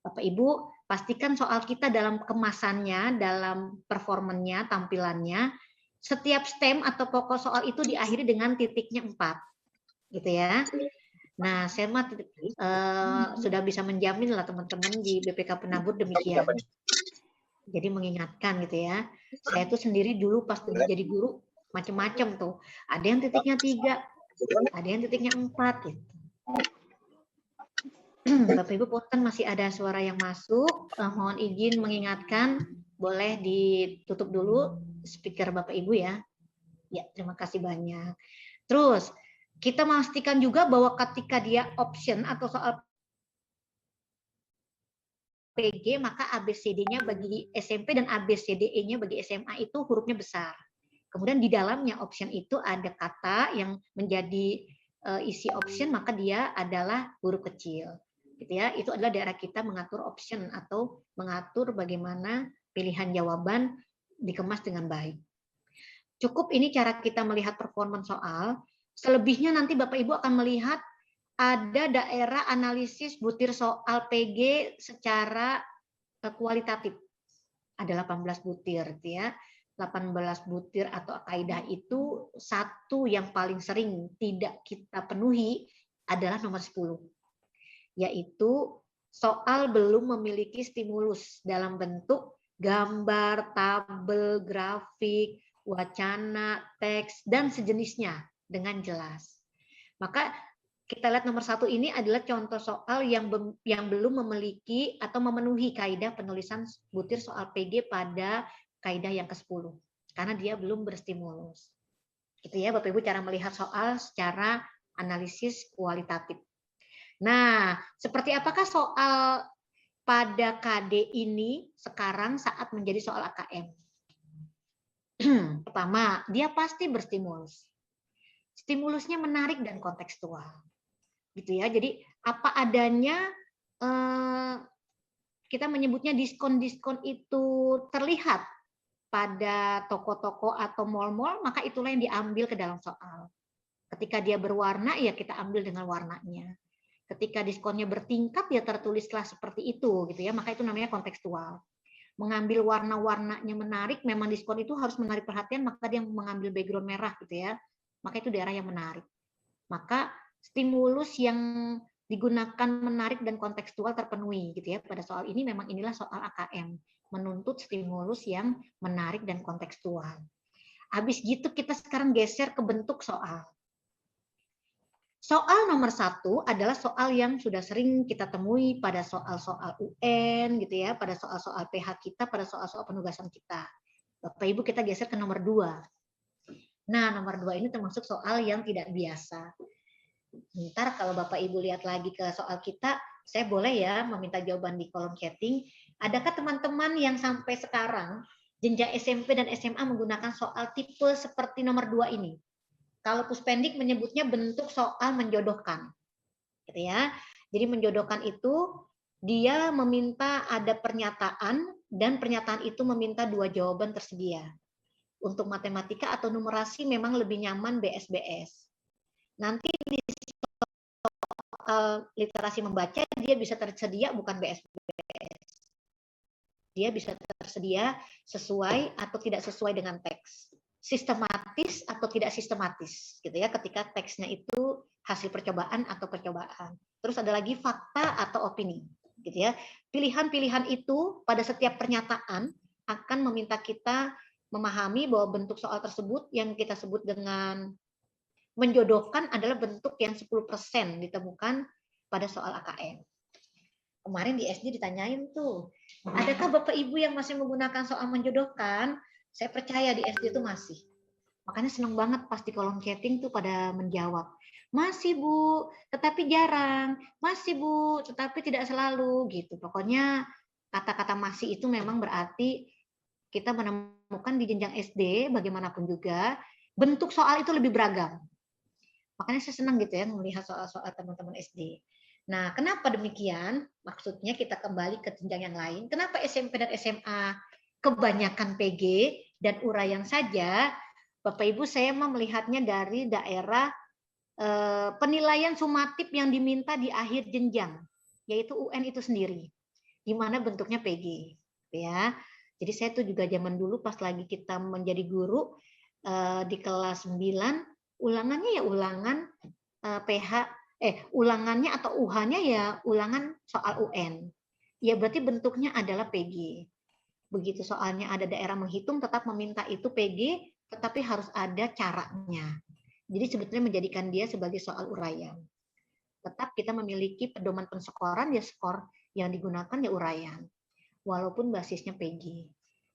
Bapak Ibu, pastikan soal kita dalam kemasannya, dalam performanya, tampilannya, setiap STEM atau pokok soal itu diakhiri dengan titiknya 4. Gitu ya. Nah, saya sudah bisa menjamin lah teman-teman di BPK Penabur demikian. Jadi mengingatkan gitu ya. Saya tuh sendiri dulu pas jadi guru macam-macam tuh. Ada yang titiknya 3, ada yang titiknya 4 gitu. Bapak Ibu punten masih ada suara yang masuk. Mohon izin mengingatkan, boleh ditutup dulu speaker Bapak Ibu ya. Ya, terima kasih banyak. Terus kita memastikan juga bahwa ketika dia option atau soal PG, maka ABCD-nya bagi SMP dan ABCDE-nya bagi SMA itu hurufnya besar. Kemudian di dalamnya option itu ada kata yang menjadi isi option, maka dia adalah huruf kecil. Gitu ya. Itu adalah daerah kita mengatur option atau mengatur bagaimana pilihan jawaban dikemas dengan baik. Cukup ini cara kita melihat performa soal. Selebihnya nanti Bapak Ibu akan melihat ada daerah analisis butir soal PG secara kualitatif. Ada 18 butir, ya. 18 butir atau kaidah itu satu yang paling sering tidak kita penuhi adalah nomor 10. Yaitu soal belum memiliki stimulus dalam bentuk gambar, tabel, grafik, wacana, teks, dan sejenisnya dengan jelas. Maka kita lihat nomor 1 ini adalah contoh soal yang belum memiliki atau memenuhi kaidah penulisan butir soal PG pada kaidah yang ke-10 karena dia belum berstimulus. Gitu ya Bapak Ibu cara melihat soal secara analisis kualitatif. Nah, seperti apakah soal pada KD ini sekarang saat menjadi soal AKM? Pertama, dia pasti berstimulus. Stimulusnya menarik dan kontekstual. Gitu ya. Jadi apa adanya kita menyebutnya diskon-diskon itu terlihat pada toko-toko atau mal-mal, maka itulah yang diambil ke dalam soal. Ketika dia berwarna, ya kita ambil dengan warnanya. Ketika diskonnya bertingkat, ya tertulislah seperti itu, gitu ya. Maka itu namanya kontekstual. Mengambil warna-warnanya menarik, memang diskon itu harus menarik perhatian, maka dia mengambil background merah, gitu ya. Maka itu daerah yang menarik. Maka stimulus yang digunakan menarik dan kontekstual terpenuhi gitu ya. Pada soal ini memang inilah soal AKM, menuntut stimulus yang menarik dan kontekstual. Habis gitu kita sekarang geser ke bentuk soal. Soal nomor 1 adalah soal yang sudah sering kita temui pada soal-soal UN gitu ya, pada soal-soal PH kita, pada soal-soal penugasan kita. Bapak Ibu kita geser ke nomor 2. Nah, nomor 2 ini termasuk soal yang tidak biasa. Ntar kalau Bapak Ibu lihat lagi ke soal kita, saya boleh ya meminta jawaban di kolom chatting. Adakah teman-teman yang sampai sekarang jenjang SMP dan SMA menggunakan soal tipe seperti nomor 2 ini? Kalau Puspendik menyebutnya bentuk soal menjodohkan. Gitu ya. Jadi menjodohkan itu dia meminta ada pernyataan dan pernyataan itu meminta 2 jawaban tersedia. Untuk matematika atau numerasi memang lebih nyaman BSBS. Nanti di literasi membaca dia bisa tersedia bukan BSBS. Dia bisa tersedia sesuai atau tidak sesuai dengan teks. Sistematis atau tidak sistematis gitu ya ketika teksnya itu hasil percobaan atau percobaan. Terus ada lagi fakta atau opini gitu ya. Pilihan-pilihan itu pada setiap pernyataan akan meminta kita memahami bahwa bentuk soal tersebut yang kita sebut dengan menjodohkan adalah bentuk yang 10% ditemukan pada soal AKM. Kemarin di SD ditanyain tuh, adakah Bapak Ibu yang masih menggunakan soal menjodohkan? Saya percaya di SD itu masih. Makanya senang banget pas di kolom chatting tuh pada menjawab. Masih Bu, tetapi jarang. Masih Bu, tetapi tidak selalu gitu. Pokoknya kata-kata masih itu memang berarti kita menemukan di jenjang SD bagaimanapun juga bentuk soal itu lebih beragam. Makanya saya senang gitu ya melihat soal-soal teman-teman SD. Nah, kenapa demikian? Maksudnya kita kembali ke jenjang yang lain. Kenapa SMP dan SMA kebanyakan PG dan uraian saja? Bapak Ibu, saya mau melihatnya dari daerah penilaian sumatif yang diminta di akhir jenjang, yaitu UN itu sendiri, di mana bentuknya PG. Ya, jadi saya tuh juga zaman dulu pas lagi kita menjadi guru di kelas 9, ulangannya ya ulangan ulangannya atau UH-nya ya ulangan soal UN. Ya berarti bentuknya adalah PG. Begitu soalnya ada daerah menghitung tetap meminta itu PG, tetapi harus ada caranya. Jadi sebetulnya menjadikan dia sebagai soal uraian. Tetap kita memiliki pedoman penskoran, ya skor yang digunakan ya uraian. Walaupun basisnya PG.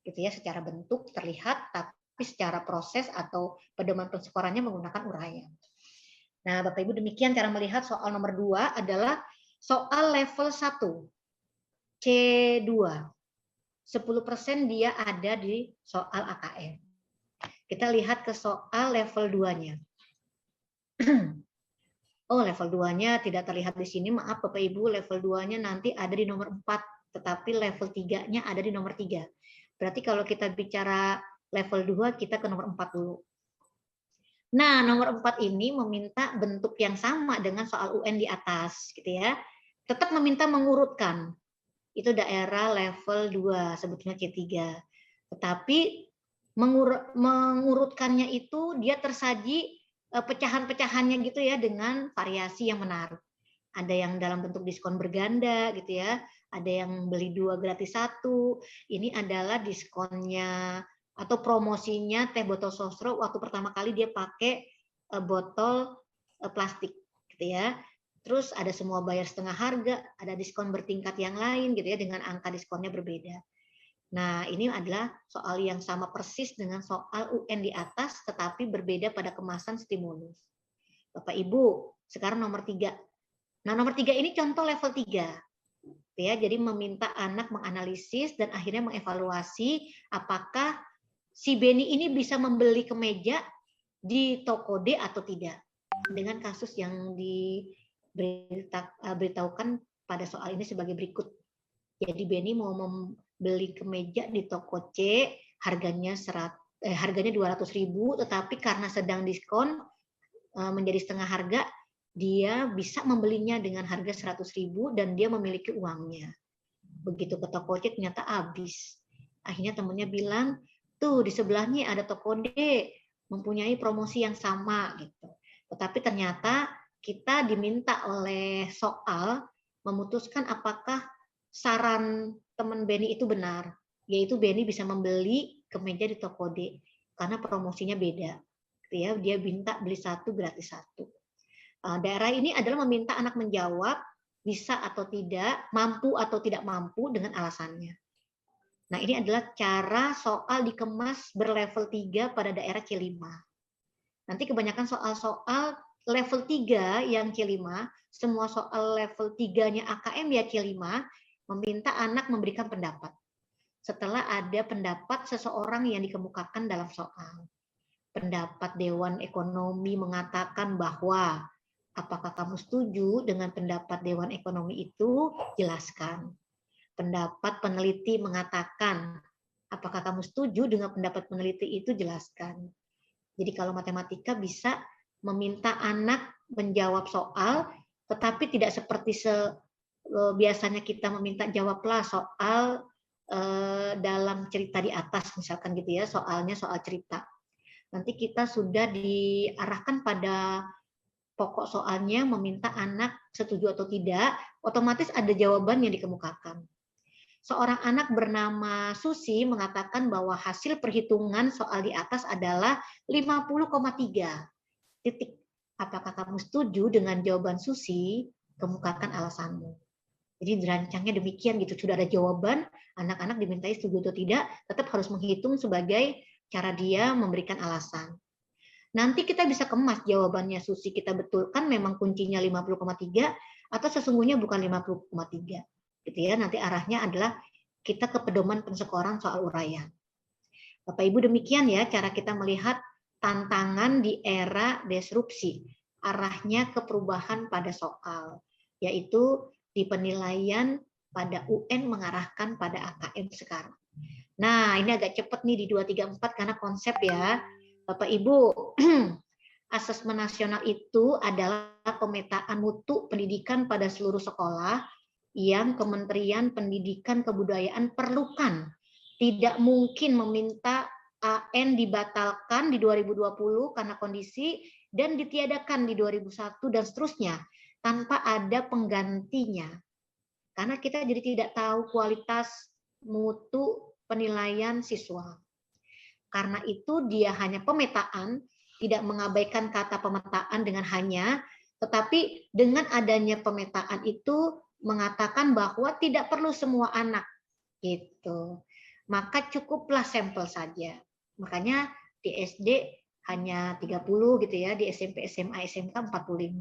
Gitu ya, secara bentuk terlihat, tapi secara proses atau pedoman penskorannya menggunakan uraian. Nah, Bapak Ibu, demikian cara melihat soal nomor 2 adalah soal level 1. C2. 10% dia ada di soal AKM. Kita lihat ke soal level 2-nya. Oh, level 2-nya tidak terlihat di sini. Maaf Bapak Ibu, level 2-nya nanti ada di nomor 4, tetapi level 3-nya ada di nomor 3. Berarti kalau kita bicara level 2, kita ke nomor 4 dulu. Nah, nomor 4 ini meminta bentuk yang sama dengan soal UN di atas, gitu ya. Tetap meminta mengurutkan. Itu daerah level 2, sebetulnya C3. Tetapi mengurutkannya itu dia tersaji pecahan-pecahannya gitu ya, dengan variasi yang menarik. Ada yang dalam bentuk diskon berganda gitu ya, ada yang beli 2 gratis 1. Ini adalah diskonnya atau promosinya teh botol sosro waktu pertama kali dia pakai botol plastik gitu ya. Terus ada semua bayar setengah harga, ada diskon bertingkat yang lain gitu ya, dengan angka diskonnya berbeda. Nah, ini adalah soal yang sama persis dengan soal UN di atas, tetapi berbeda pada kemasan stimulus. Bapak Ibu, sekarang nomor 3. Nah, nomor 3 ini contoh level 3. Ya, jadi meminta anak menganalisis dan akhirnya mengevaluasi apakah si Beni ini bisa membeli kemeja di toko D atau tidak. Dengan kasus yang diberitahukan pada soal ini sebagai berikut. Jadi Beni mau membeli kemeja di toko C, harganya 200.000, tetapi karena sedang diskon menjadi setengah harga, dia bisa membelinya dengan harga 100.000 dan dia memiliki uangnya. Begitu ke toko C ternyata habis. Akhirnya temannya bilang, tuh di sebelahnya ada toko D, mempunyai promosi yang sama gitu. Tetapi ternyata kita diminta oleh soal memutuskan apakah saran teman Beni itu benar, yaitu Beni bisa membeli kemeja di toko D karena promosinya beda. Ya, dia minta beli 1 gratis 1. Daerah ini adalah meminta anak menjawab bisa atau tidak, mampu atau tidak mampu dengan alasannya. Nah, ini adalah cara soal dikemas berlevel 3 pada daerah C5. Nanti kebanyakan soal-soal level 3 yang C5, semua soal level 3-nya AKM ya C5, meminta anak memberikan pendapat. Setelah ada pendapat seseorang yang dikemukakan dalam soal. Pendapat Dewan Ekonomi mengatakan bahwa, apakah kamu setuju dengan pendapat Dewan Ekonomi itu? Jelaskan. Pendapat peneliti mengatakan, apakah kamu setuju dengan pendapat peneliti itu? Jelaskan. Jadi kalau matematika bisa meminta anak menjawab soal, tetapi tidak seperti biasanya kita meminta jawablah soal dalam cerita di atas, misalkan gitu ya, soalnya soal cerita. Nanti kita sudah diarahkan pada pokok soalnya, meminta anak setuju atau tidak, otomatis ada jawaban yang dikemukakan. Seorang anak bernama Susi mengatakan bahwa hasil perhitungan soal di atas adalah 50,3. Titik. Apakah kamu setuju dengan jawaban Susi? Kemukakan alasanmu. Jadi dirancangnya demikian gitu. Sudah ada jawaban, anak-anak dimintai setuju atau tidak, tetap harus menghitung sebagai cara dia memberikan alasan. Nanti kita bisa kemas jawabannya Susi, kita betulkan memang kuncinya 50,3 atau sesungguhnya bukan 50,3. Gitu ya. Nanti arahnya adalah kita ke pedoman penskoran soal uraian. Bapak Ibu, demikian ya cara kita melihat tantangan di era disrupsi. Arahnya ke perubahan pada soal, yaitu di penilaian pada UN mengarahkan pada AKM sekarang. Nah, ini agak cepat nih di 2, 3, 4 karena konsep ya. Bapak Ibu, asesmen nasional itu adalah pemetaan mutu pendidikan pada seluruh sekolah yang Kementerian Pendidikan Kebudayaan perlukan. Tidak mungkin meminta AN dibatalkan di 2020 karena kondisi dan ditiadakan di 2001 dan seterusnya tanpa ada penggantinya. Karena kita jadi tidak tahu kualitas mutu penilaian siswa. Karena itu dia hanya pemetaan, tidak mengabaikan kata pemetaan dengan hanya, tetapi dengan adanya pemetaan itu mengatakan bahwa tidak perlu semua anak gitu. Maka cukuplah sampel saja. Makanya di SD hanya 30 gitu ya, di SMP, SMA, SMK 45.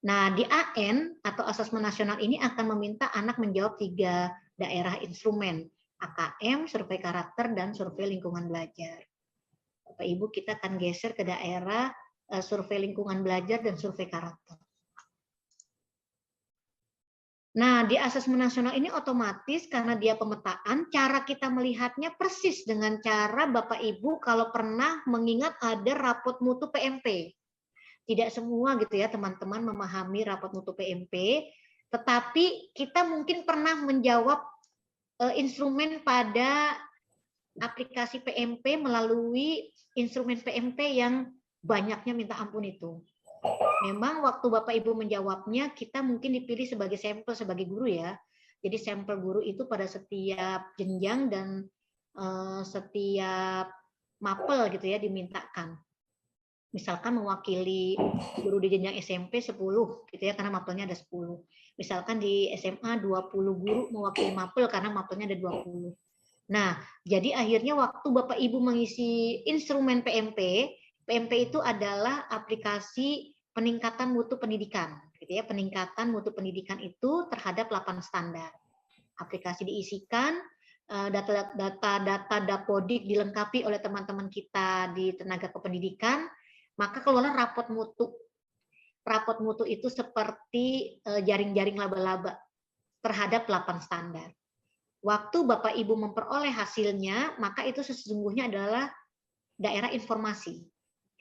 Nah, di AN atau asesmen nasional ini akan meminta anak menjawab 3 daerah instrumen, AKM, survei karakter, dan survei lingkungan belajar. Bapak Ibu, kita akan geser ke daerah survei lingkungan belajar dan survei karakter. Nah, di asesmen nasional ini otomatis karena dia pemetaan, cara kita melihatnya persis dengan cara Bapak Ibu kalau pernah mengingat ada rapot mutu PMP. Tidak semua gitu ya teman-teman memahami rapot mutu PMP, tetapi kita mungkin pernah menjawab instrumen pada aplikasi PMP melalui instrumen PMP yang banyaknya minta ampun itu. Memang waktu Bapak Ibu menjawabnya, kita mungkin dipilih sebagai sampel sebagai guru ya. Jadi sampel guru itu pada setiap jenjang dan setiap mapel gitu ya dimintakan. Misalkan mewakili guru di jenjang SMP 10 gitu ya, karena mapelnya ada 10. Misalkan di SMA 20 guru mewakili mapel karena mapelnya ada 20. Nah, jadi akhirnya waktu Bapak Ibu mengisi instrumen PMP, PMP itu adalah aplikasi peningkatan mutu pendidikan, gitu ya. Peningkatan mutu pendidikan itu terhadap 8 standar. Aplikasi diisikan, data Dapodik dilengkapi oleh teman-teman kita di tenaga kependidikan, maka keluarlah rapot mutu. Rapot mutu itu seperti jaring-jaring laba-laba terhadap 8 standar. Waktu Bapak Ibu memperoleh hasilnya, maka itu sesungguhnya adalah daerah informasi.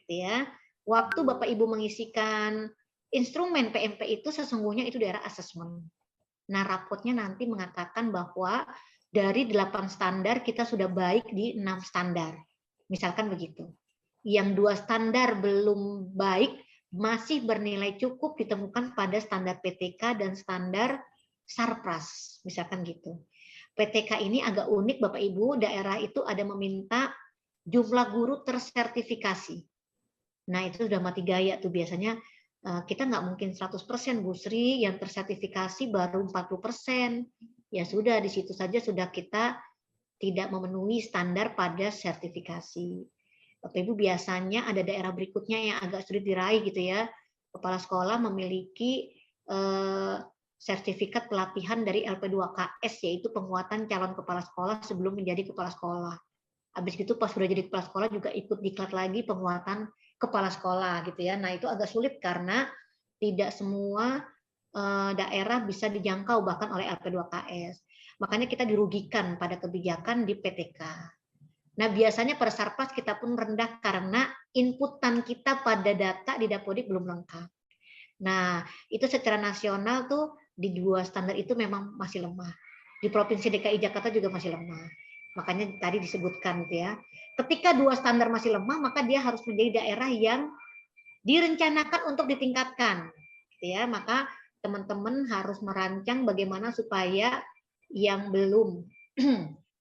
Gitu ya. Waktu Bapak Ibu mengisikan instrumen PMP itu sesungguhnya itu daerah asesmen. Nah, rapotnya nanti mengatakan bahwa dari 8 standar kita sudah baik di 6 standar. Misalkan begitu. Yang 2 standar belum baik, masih bernilai cukup ditemukan pada standar PTK dan standar Sarpras. Misalkan gitu. PTK ini agak unik Bapak Ibu, daerah itu ada meminta jumlah guru tersertifikasi. Nah, itu sudah mati gaya tuh biasanya kita nggak mungkin 100% Bu Sri, yang tersertifikasi baru 40%. Ya sudah, di situ saja sudah kita tidak memenuhi standar pada sertifikasi. Bapak Ibu, biasanya ada daerah berikutnya yang agak sulit diraih gitu ya. Kepala sekolah memiliki sertifikat pelatihan dari LP2KS, yaitu penguatan calon kepala sekolah sebelum menjadi kepala sekolah. Habis itu pas sudah jadi kepala sekolah juga ikut diklat lagi penguatan kepala sekolah gitu ya. Nah, itu agak sulit karena tidak semua daerah bisa dijangkau bahkan oleh LP2KS. Makanya kita dirugikan pada kebijakan di PTK. Nah, biasanya pada Sarpas kita pun rendah karena inputan kita pada data di Dapodik belum lengkap. Nah, itu secara nasional tuh di 2 standar itu memang masih lemah. Di Provinsi DKI Jakarta juga masih lemah. Makanya tadi disebutkan gitu ya. Ketika 2 standar masih lemah, maka dia harus menjadi daerah yang direncanakan untuk ditingkatkan. Gitu ya. Maka teman-teman harus merancang bagaimana supaya yang belum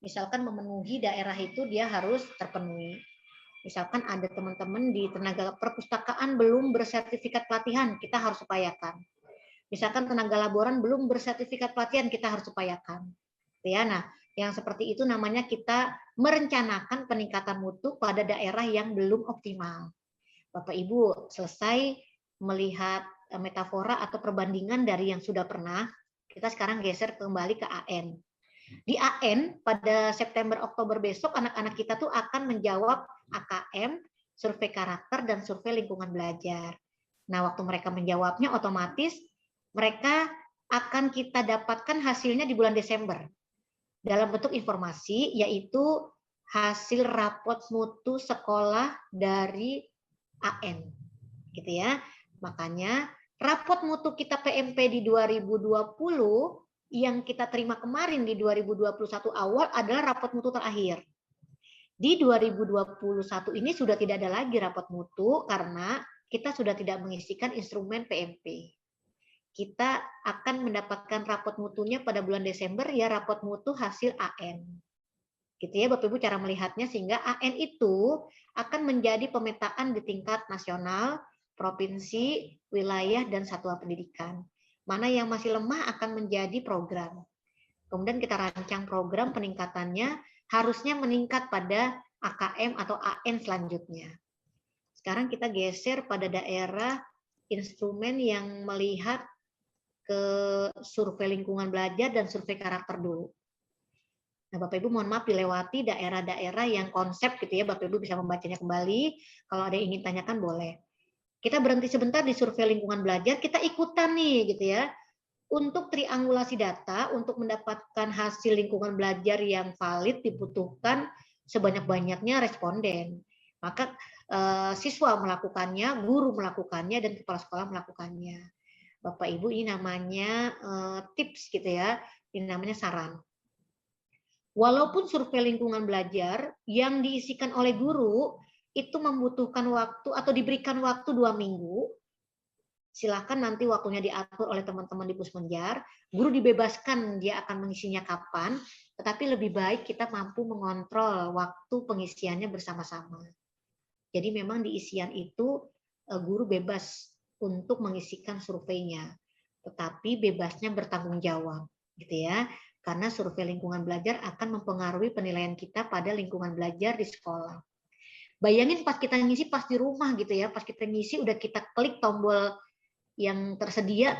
misalkan memenuhi daerah itu dia harus terpenuhi. Misalkan ada teman-teman di tenaga perpustakaan belum bersertifikat pelatihan, kita harus upayakan. Misalkan tenaga laboran belum bersertifikat pelatihan, kita harus upayakan. Ya, nah, yang seperti itu namanya kita merencanakan peningkatan mutu pada daerah yang belum optimal. Bapak Ibu selesai melihat metafora atau perbandingan dari yang sudah pernah, kita sekarang geser kembali ke AN. Di AN pada September-Oktober besok anak-anak kita tuh akan menjawab AKM, survei karakter, dan survei lingkungan belajar. Nah, waktu mereka menjawabnya otomatis mereka akan kita dapatkan hasilnya di bulan Desember. Dalam bentuk informasi, yaitu hasil rapot mutu sekolah dari AN. Gitu ya. Makanya rapot mutu kita PMP di 2020 yang kita terima kemarin di 2021 awal adalah rapot mutu terakhir. Di 2021 ini sudah tidak ada lagi rapot mutu karena kita sudah tidak mengisikan instrumen PMP. Kita akan mendapatkan rapot mutunya pada bulan Desember, ya rapot mutu hasil AN. Gitu ya Bapak Ibu cara melihatnya, sehingga AN itu akan menjadi pemetaan di tingkat nasional, provinsi, wilayah, dan satuan pendidikan. Mana yang masih lemah akan menjadi program. Kemudian kita rancang program peningkatannya harusnya meningkat pada AKM atau AN selanjutnya. Sekarang kita geser pada daerah instrumen yang melihat ke survei lingkungan belajar dan survei karakter dulu. Nah, Bapak Ibu mohon maaf dilewati daerah-daerah yang konsep gitu ya, Bapak Ibu bisa membacanya kembali. Kalau ada yang ingin tanyakan boleh. Kita berhenti sebentar di survei lingkungan belajar, kita ikutan nih gitu ya. Untuk triangulasi data, untuk mendapatkan hasil lingkungan belajar yang valid dibutuhkan sebanyak-banyaknya responden. Maka siswa melakukannya, guru melakukannya, dan kepala sekolah melakukannya. Bapak Ibu ini namanya tips gitu ya, ini namanya saran. Walaupun survei lingkungan belajar yang diisikan oleh guru itu membutuhkan waktu atau diberikan waktu 2 minggu, silakan nanti waktunya diatur oleh teman-teman di Pusmenjar, guru dibebaskan dia akan mengisinya kapan, tetapi lebih baik kita mampu mengontrol waktu pengisiannya bersama-sama. Jadi memang di isian itu guru bebas untuk mengisikan surveinya, tetapi bebasnya bertanggung jawab, gitu ya. Karena survei lingkungan belajar akan mempengaruhi penilaian kita pada lingkungan belajar di sekolah. Bayangin pas kita ngisi pas di rumah gitu ya, pas kita ngisi udah kita klik tombol yang tersedia,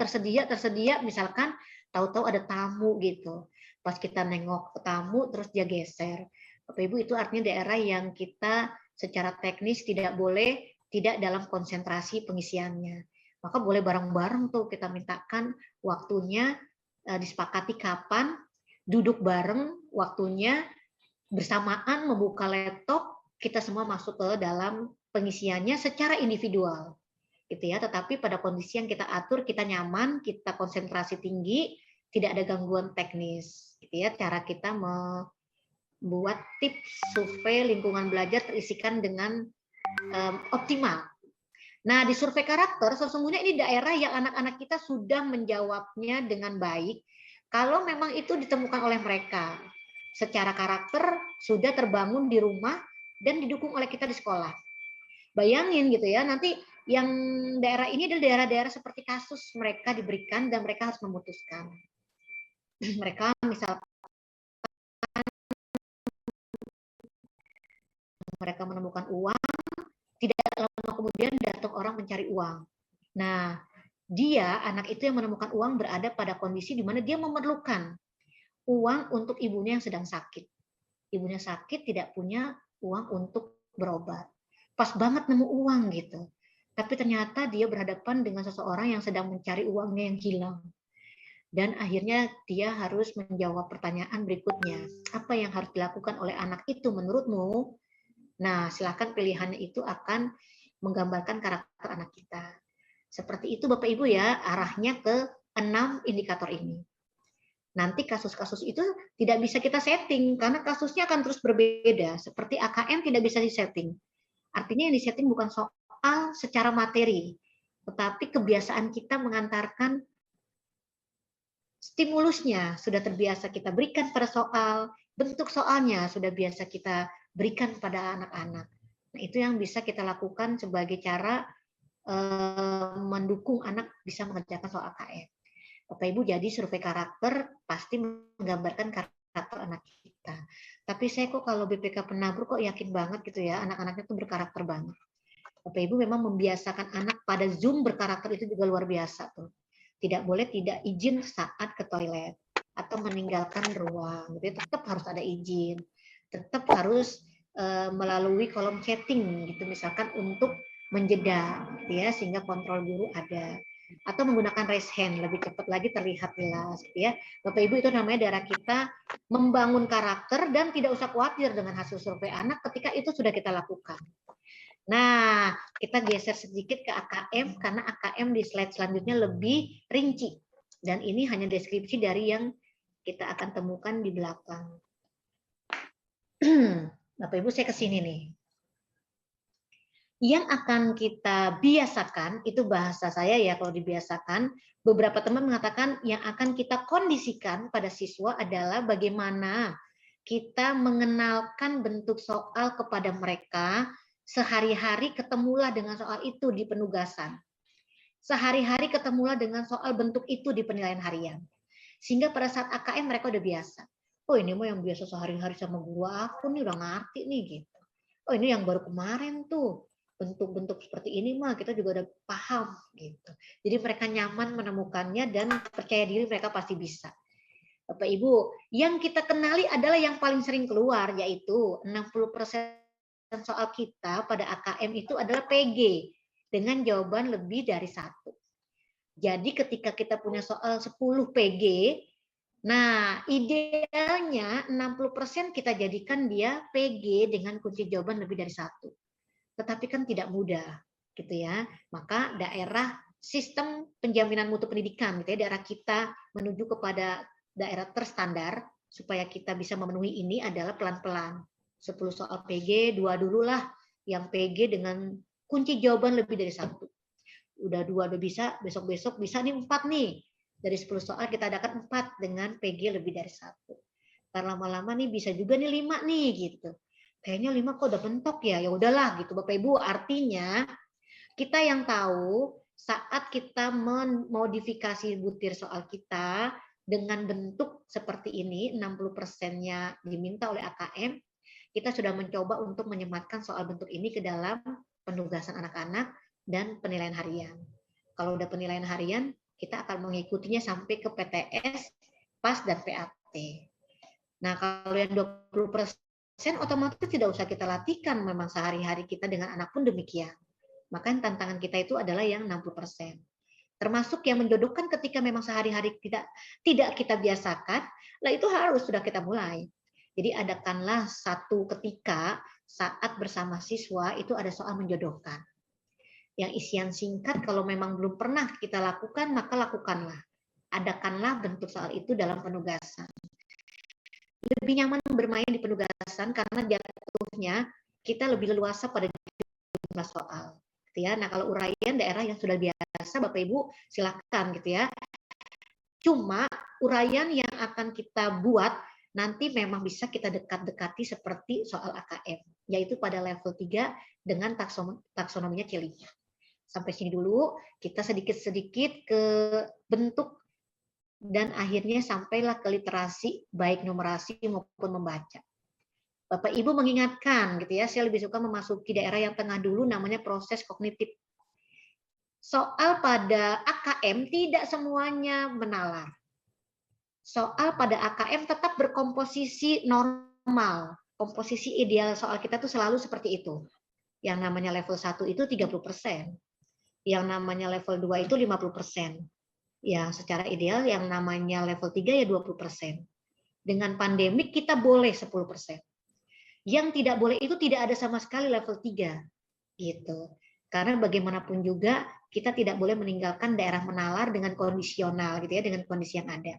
misalkan tahu-tahu ada tamu gitu. Pas kita nengok ke tamu terus dia geser. Bapak Ibu itu artinya daerah yang kita secara teknis tidak boleh tidak dalam konsentrasi pengisiannya. Maka boleh bareng-bareng tuh kita mintakan waktunya disepakati kapan, duduk bareng waktunya, bersamaan membuka laptop, kita semua masuk ke dalam pengisiannya secara individual. Gitu ya, tetapi pada kondisi yang kita atur, kita nyaman, kita konsentrasi tinggi, tidak ada gangguan teknis. Gitu ya, cara kita membuat tips survei lingkungan belajar terisikan dengan optimal. Nah, di survei karakter, sesungguhnya ini daerah yang anak-anak kita sudah menjawabnya dengan baik, kalau memang itu ditemukan oleh mereka. Secara karakter sudah terbangun di rumah dan didukung oleh kita di sekolah. Bayangin gitu ya, nanti yang daerah ini adalah daerah-daerah seperti kasus mereka diberikan dan mereka harus memutuskan. Mereka misalkan mereka menemukan uang, tidak lama kemudian datang orang mencari uang. Nah, dia, anak itu yang menemukan uang berada pada kondisi di mana dia memerlukan uang untuk ibunya yang sedang sakit. Ibunya sakit, tidak punya uang untuk berobat. Pas banget nemu uang gitu. Tapi ternyata dia berhadapan dengan seseorang yang sedang mencari uangnya yang hilang. Dan akhirnya dia harus menjawab pertanyaan berikutnya. Apa yang harus dilakukan oleh anak itu menurutmu? Nah, silakan pilihannya itu akan menggambarkan karakter anak kita. Seperti itu Bapak Ibu ya, arahnya ke 6 indikator ini. Nanti kasus-kasus itu tidak bisa kita setting, karena kasusnya akan terus berbeda. Seperti AKM tidak bisa disetting. Artinya yang disetting bukan soal secara materi, tetapi kebiasaan kita mengantarkan stimulusnya sudah terbiasa kita berikan pada soal, bentuk soalnya sudah biasa kita berikan pada anak-anak. Nah, itu yang bisa kita lakukan sebagai cara mendukung anak bisa mengerjakan soal AKM. Bapak Ibu, jadi survei karakter pasti menggambarkan karakter anak kita. Tapi saya kok kalau BPK Penabur kok yakin banget gitu ya, anak-anaknya tuh berkarakter banget. Bapak Ibu memang membiasakan anak pada Zoom berkarakter itu juga luar biasa tuh. Tidak boleh tidak izin saat ke toilet atau meninggalkan ruang. Jadi tetap harus ada izin. Tetap harus melalui kolom chatting gitu misalkan untuk menjeda gitu ya, sehingga kontrol guru ada, atau menggunakan raise hand lebih cepat lagi terlihat jelas gitu ya. Bapak Ibu, itu namanya darah kita membangun karakter dan tidak usah khawatir dengan hasil survei anak ketika itu sudah kita lakukan. Nah, kita geser sedikit ke AKM karena AKM di slide selanjutnya lebih rinci dan ini hanya deskripsi dari yang kita akan temukan di belakang. Bapak Ibu, saya ke sini nih. Yang akan kita biasakan, itu bahasa saya ya kalau dibiasakan, beberapa teman mengatakan yang akan kita kondisikan pada siswa adalah bagaimana kita mengenalkan bentuk soal kepada mereka, sehari-hari ketemulah dengan soal itu di penugasan. Sehari-hari ketemulah dengan soal bentuk itu di penilaian harian. Sehingga pada saat AKM mereka udah biasa. Oh ini mah yang biasa sehari-hari sama guru aku nih udah ngerti nih gitu. Oh ini yang baru kemarin tuh. Bentuk-bentuk seperti ini mah kita juga udah paham gitu. Jadi mereka nyaman menemukannya dan percaya diri mereka pasti bisa. Bapak Ibu, yang kita kenali adalah yang paling sering keluar, yaitu 60% soal kita pada AKM itu adalah PG, dengan jawaban lebih dari 1. Jadi ketika kita punya soal 10 PG, nah idealnya 60% kita jadikan dia PG dengan kunci jawaban lebih dari 1. Tetapi kan tidak mudah, gitu ya. Maka daerah sistem penjaminan mutu pendidikan, gitu ya, daerah kita menuju kepada daerah terstandar supaya kita bisa memenuhi ini adalah pelan-pelan. 10 soal PG, 2 dulu lah yang PG dengan kunci jawaban lebih dari 1. Udah 2 udah bisa, besok-besok bisa nih 4 nih. Dari 10 soal kita adakan 4 dengan PG lebih dari 1. Ntar lama-lama nih bisa juga nih 5 nih gitu. Kayaknya 5 kok udah bentok ya. Ya udahlah gitu Bapak Ibu, artinya kita yang tahu saat kita memodifikasi butir soal kita dengan bentuk seperti ini, 60%-nya diminta oleh AKM, kita sudah mencoba untuk menyematkan soal bentuk ini ke dalam penugasan anak-anak dan penilaian harian. Kalau udah penilaian harian, kita akan mengikutinya sampai ke PTS, PAS, dan PAT. Nah, kalau yang 20% otomatis tidak usah kita latihkan, memang sehari-hari kita dengan anak pun demikian. Maka tantangan kita itu adalah yang 60%. Termasuk yang menjodohkan ketika memang sehari-hari tidak kita biasakan, lah itu harus sudah kita mulai. Jadi adakanlah satu ketika saat bersama siswa itu ada soal menjodohkan. Yang isian singkat kalau memang belum pernah kita lakukan, maka lakukanlah. Adakanlah bentuk soal itu dalam penugasan. Lebih nyaman bermain di penugasan karena jatuhnya kita lebih leluasa pada jumlah soal. Gitu ya. Nah kalau uraian daerah yang sudah biasa, Bapak Ibu silakan gitu ya. Cuma uraian yang akan kita buat nanti memang bisa kita dekat-dekati seperti soal AKM, yaitu pada level 3 dengan taksonominya C5. Sampai sini dulu, kita sedikit-sedikit ke bentuk dan akhirnya sampailah ke literasi, baik numerasi maupun membaca. Bapak Ibu mengingatkan gitu ya, saya lebih suka memasuki daerah yang tengah dulu namanya proses kognitif. Soal pada AKM tidak semuanya menalar. Soal pada AKM tetap berkomposisi normal. Komposisi ideal soal kita tuh selalu seperti itu. Yang namanya level 1 itu 30%. Yang namanya level 2 itu 50%. Ya, secara ideal yang namanya level 3 ya 20%. Dengan pandemik kita boleh 10%. Yang tidak boleh itu tidak ada sama sekali level 3. Gitu. Karena bagaimanapun juga kita tidak boleh meninggalkan daerah menalar dengan kondisional gitu ya, dengan kondisi yang ada.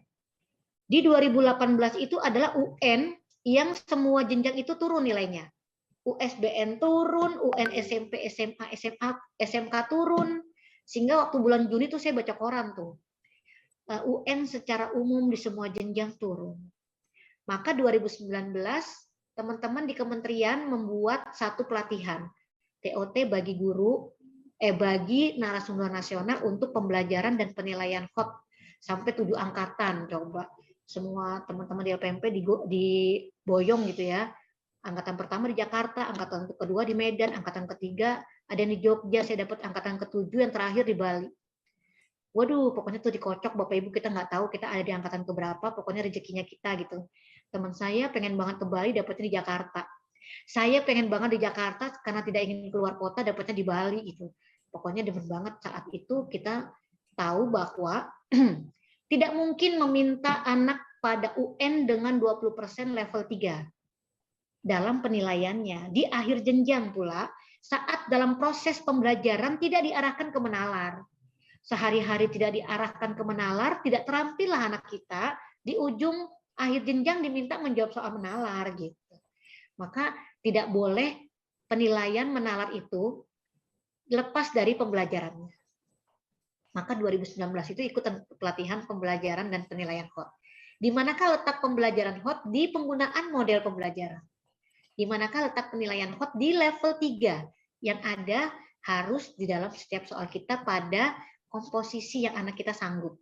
Di 2018 itu adalah UN yang semua jenjang itu turun nilainya. USBN turun, UN SMP, SMA, SMK turun. Sehingga waktu bulan Juni tuh saya baca koran tuh. UN secara umum di semua jenjang turun. Maka 2019 teman-teman di kementerian membuat satu pelatihan TOT bagi guru, bagi narasumber nasional untuk pembelajaran dan penilaian HOT sampai 7 angkatan. Coba semua teman-teman di LPMP diboyong gitu ya. Angkatan pertama di Jakarta, angkatan kedua di Medan, angkatan ketiga ada di Jogja, saya dapat angkatan ke-7 yang terakhir di Bali. Waduh, pokoknya tuh dikocok Bapak Ibu, kita nggak tahu kita ada di angkatan keberapa, pokoknya rezekinya kita gitu. Teman saya pengen banget ke Bali, dapatnya di Jakarta. Saya pengen banget di Jakarta karena tidak ingin keluar kota, dapatnya di Bali gitu. Pokoknya demen banget saat itu kita tahu bahwa tidak mungkin meminta anak pada UN dengan 20% level 3 dalam penilaiannya. Di akhir jenjang pula, saat dalam proses pembelajaran tidak diarahkan ke menalar. Sehari-hari tidak diarahkan ke menalar, tidak terampillah anak kita, di ujung akhir jenjang diminta menjawab soal menalar gitu. Maka tidak boleh penilaian menalar itu lepas dari pembelajarannya. Maka 2019 itu ikut pelatihan pembelajaran dan penilaian HOT. Di manakah letak pembelajaran hot? Di penggunaan model pembelajaran. Di manakah letak penilaian hot? Di level 3 yang ada harus di dalam setiap soal kita pada komposisi yang anak kita sanggup.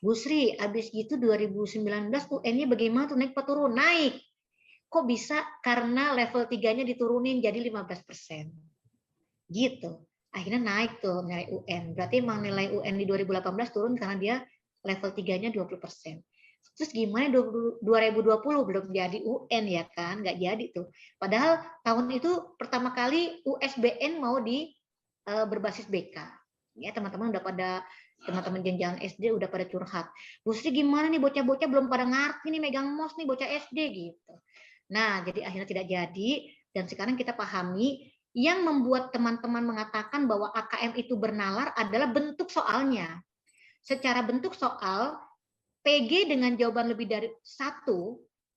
Bu Sri, habis gitu 2019 UN-nya bagaimana tuh, naik atau turun? Naik. Kok bisa? Karena level 3-nya diturunin jadi 15%. Gitu. Akhirnya naik tuh nilai UN. Berarti emang nilai UN di 2018 turun karena dia level 3-nya 20%. Terus gimana 2020 belum jadi UN ya kan? Nggak jadi tuh. Padahal tahun itu pertama kali USBN mau berbasis BK. Ya teman-teman udah pada, teman-teman jenjang SD udah pada curhat. Bu Sri gimana nih bocah-bocah belum pada ngerti nih megang mouse nih bocah SD gitu. Nah, jadi akhirnya tidak jadi, dan sekarang kita pahami yang membuat teman-teman mengatakan bahwa AKM itu bernalar adalah bentuk soalnya. Secara bentuk soal, PG dengan jawaban lebih dari 1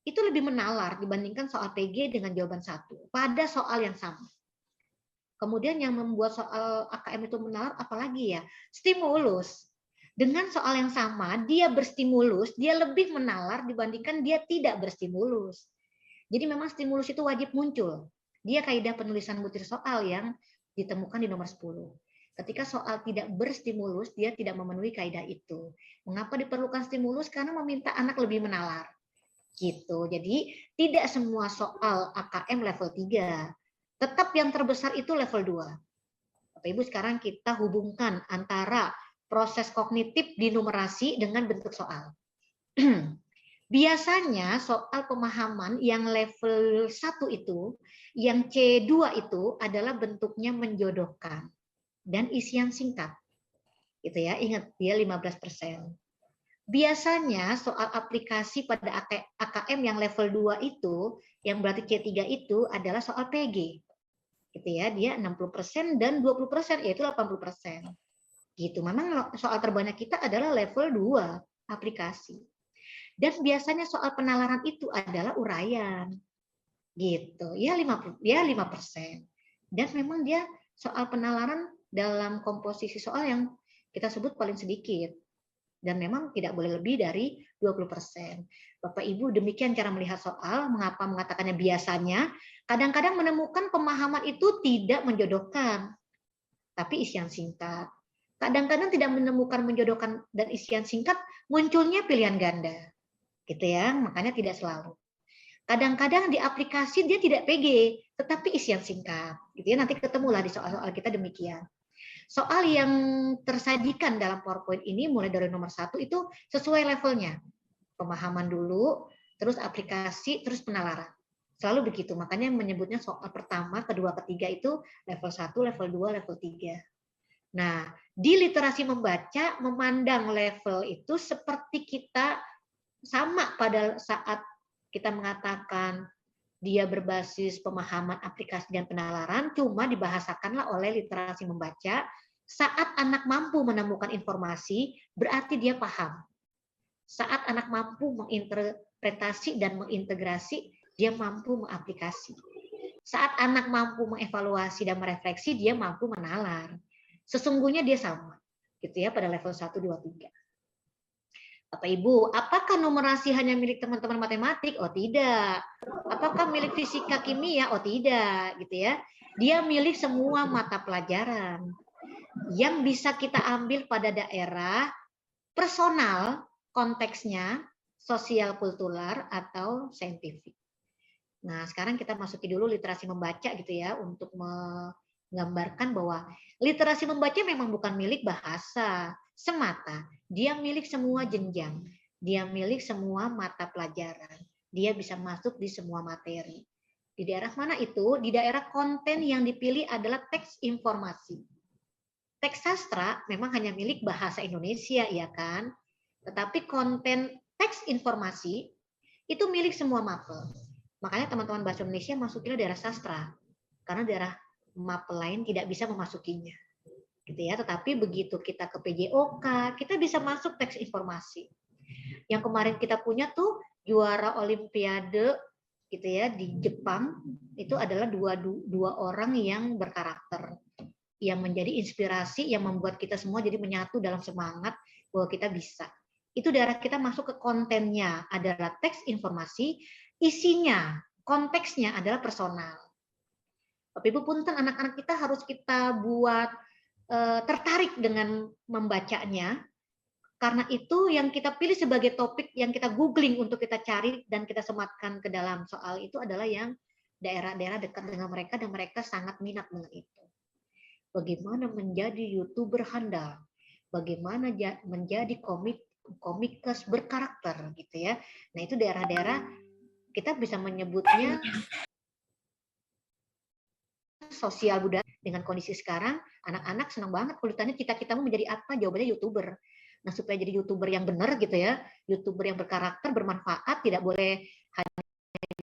itu lebih menalar dibandingkan soal PG dengan jawaban 1 pada soal yang sama. Kemudian yang membuat soal AKM itu menalar apalagi ya? Stimulus. Dengan soal yang sama, dia berstimulus, dia lebih menalar dibandingkan dia tidak berstimulus. Jadi memang stimulus itu wajib muncul. Dia kaidah penulisan butir soal yang ditemukan di nomor 10. Ketika soal tidak berstimulus, dia tidak memenuhi kaidah itu. Mengapa diperlukan stimulus? Karena meminta anak lebih menalar. Gitu. Jadi tidak semua soal AKM level 3. Tetap yang terbesar itu level 2. Bapak Ibu, sekarang kita hubungkan antara proses kognitif di numerasi dengan bentuk soal. Biasanya soal pemahaman yang level 1 itu, yang C2 itu adalah bentuknya menjodohkan dan isian singkat. Gitu ya, ingat dia 15%. Biasanya soal aplikasi pada AKM yang level 2 itu, yang berarti C3 itu adalah soal PG. Gitu ya, dia 60% dan 20%, yaitu 80%. Gitu. Memang soal terbanyak kita adalah level 2 aplikasi. Dan biasanya soal penalaran itu adalah uraian. Gitu. Ya 5%. Dan memang dia soal penalaran dalam komposisi soal yang kita sebut paling sedikit. Dan memang tidak boleh lebih dari 20%. Bapak Ibu, demikian cara melihat soal. Mengapa mengatakannya biasanya? Kadang-kadang menemukan pemahaman itu tidak menjodohkan, tapi isian singkat. Kadang-kadang tidak menemukan menjodohkan dan isian singkat, munculnya pilihan ganda. Gitu ya, makanya tidak selalu. Kadang-kadang di aplikasi dia tidak PG, tetapi isian singkat. Gitu ya, nanti ketemulah di soal-soal kita demikian. Soal yang tersajikan dalam PowerPoint ini mulai dari nomor 1 itu sesuai levelnya. Pemahaman dulu, terus aplikasi, terus penalaran. Selalu begitu, makanya menyebutnya soal pertama, kedua, ketiga itu level 1, level 2, level 3. Nah, di literasi membaca, memandang level itu seperti kita sama pada saat kita mengatakan dia berbasis pemahaman aplikasi dan penalaran, cuma dibahasakanlah oleh literasi membaca. Saat anak mampu menemukan informasi, berarti dia paham. Saat anak mampu menginterpretasi dan mengintegrasi, dia mampu mengaplikasi. Saat anak mampu mengevaluasi dan merefleksi, dia mampu menalar. Sesungguhnya dia sama, gitu ya, pada level 1, 2, 3. Bapak Ibu, apakah numerasi hanya milik teman-teman matematik? Oh tidak. Apakah milik fisika kimia? Oh tidak, gitu ya. Dia milik semua mata pelajaran yang bisa kita ambil pada daerah personal, konteksnya sosial kultural atau saintifik. Nah, sekarang kita masuki dulu literasi membaca gitu ya, untuk menggambarkan bahwa literasi membaca memang bukan milik bahasa semata. Dia milik semua jenjang. Dia milik semua mata pelajaran. Dia bisa masuk di semua materi. Di daerah mana itu? Di daerah konten yang dipilih adalah teks informasi. Teks sastra memang hanya milik bahasa Indonesia, ya kan? Tetapi konten teks informasi itu milik semua mapel. Makanya teman-teman bahasa Indonesia masukilah daerah sastra. Karena daerah mapel lain tidak bisa memasukinya. Gitu ya, tetapi begitu kita ke PJOK, kita bisa masuk teks informasi. Yang kemarin kita punya tuh juara olimpiade gitu ya di Jepang, itu adalah dua orang yang berkarakter, yang menjadi inspirasi, yang membuat kita semua jadi menyatu dalam semangat bahwa kita bisa. itu daerah kita masuk ke kontennya adalah teks informasi, isinya, konteksnya adalah personal. Bapak Ibu punten, anak-anak kita harus kita buat tertarik dengan membacanya, karena itu yang kita pilih sebagai topik yang kita googling untuk kita cari dan kita sematkan ke dalam soal itu adalah yang daerah-daerah dekat dengan mereka dan mereka sangat minat dengan itu. Bagaimana menjadi YouTuber handal, bagaimana menjadi komikus berkarakter gitu ya. Nah, itu daerah-daerah kita bisa menyebutnya sosial budaya. Dengan kondisi sekarang, anak-anak senang banget kalau ditanya cita-citamu menjadi apa, jawabannya YouTuber. Nah, supaya jadi YouTuber yang benar gitu ya, YouTuber yang berkarakter, bermanfaat, tidak boleh hanya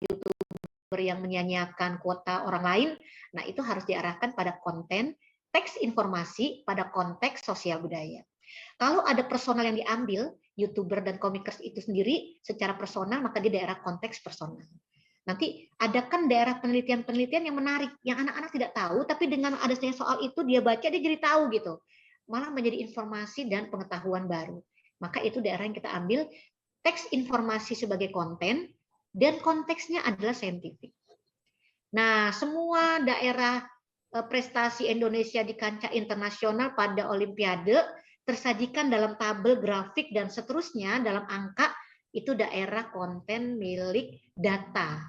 YouTuber yang menyanyiakan kuota orang lain. Nah, itu harus diarahkan pada konten, teks informasi pada konteks sosial budaya. Kalau ada personal yang diambil, YouTuber dan komikers itu sendiri secara personal, maka di daerah konteks personal. Nanti adakan daerah penelitian-penelitian yang menarik, yang anak-anak tidak tahu, tapi dengan adanya soal itu dia baca, dia jadi tahu gitu. Malah menjadi informasi dan pengetahuan baru. Maka itu daerah yang kita ambil, teks informasi sebagai konten, dan konteksnya adalah saintifik. Nah, semua daerah prestasi Indonesia di kancah internasional pada Olimpiade tersajikan dalam tabel grafik dan seterusnya dalam angka, itu daerah konten milik data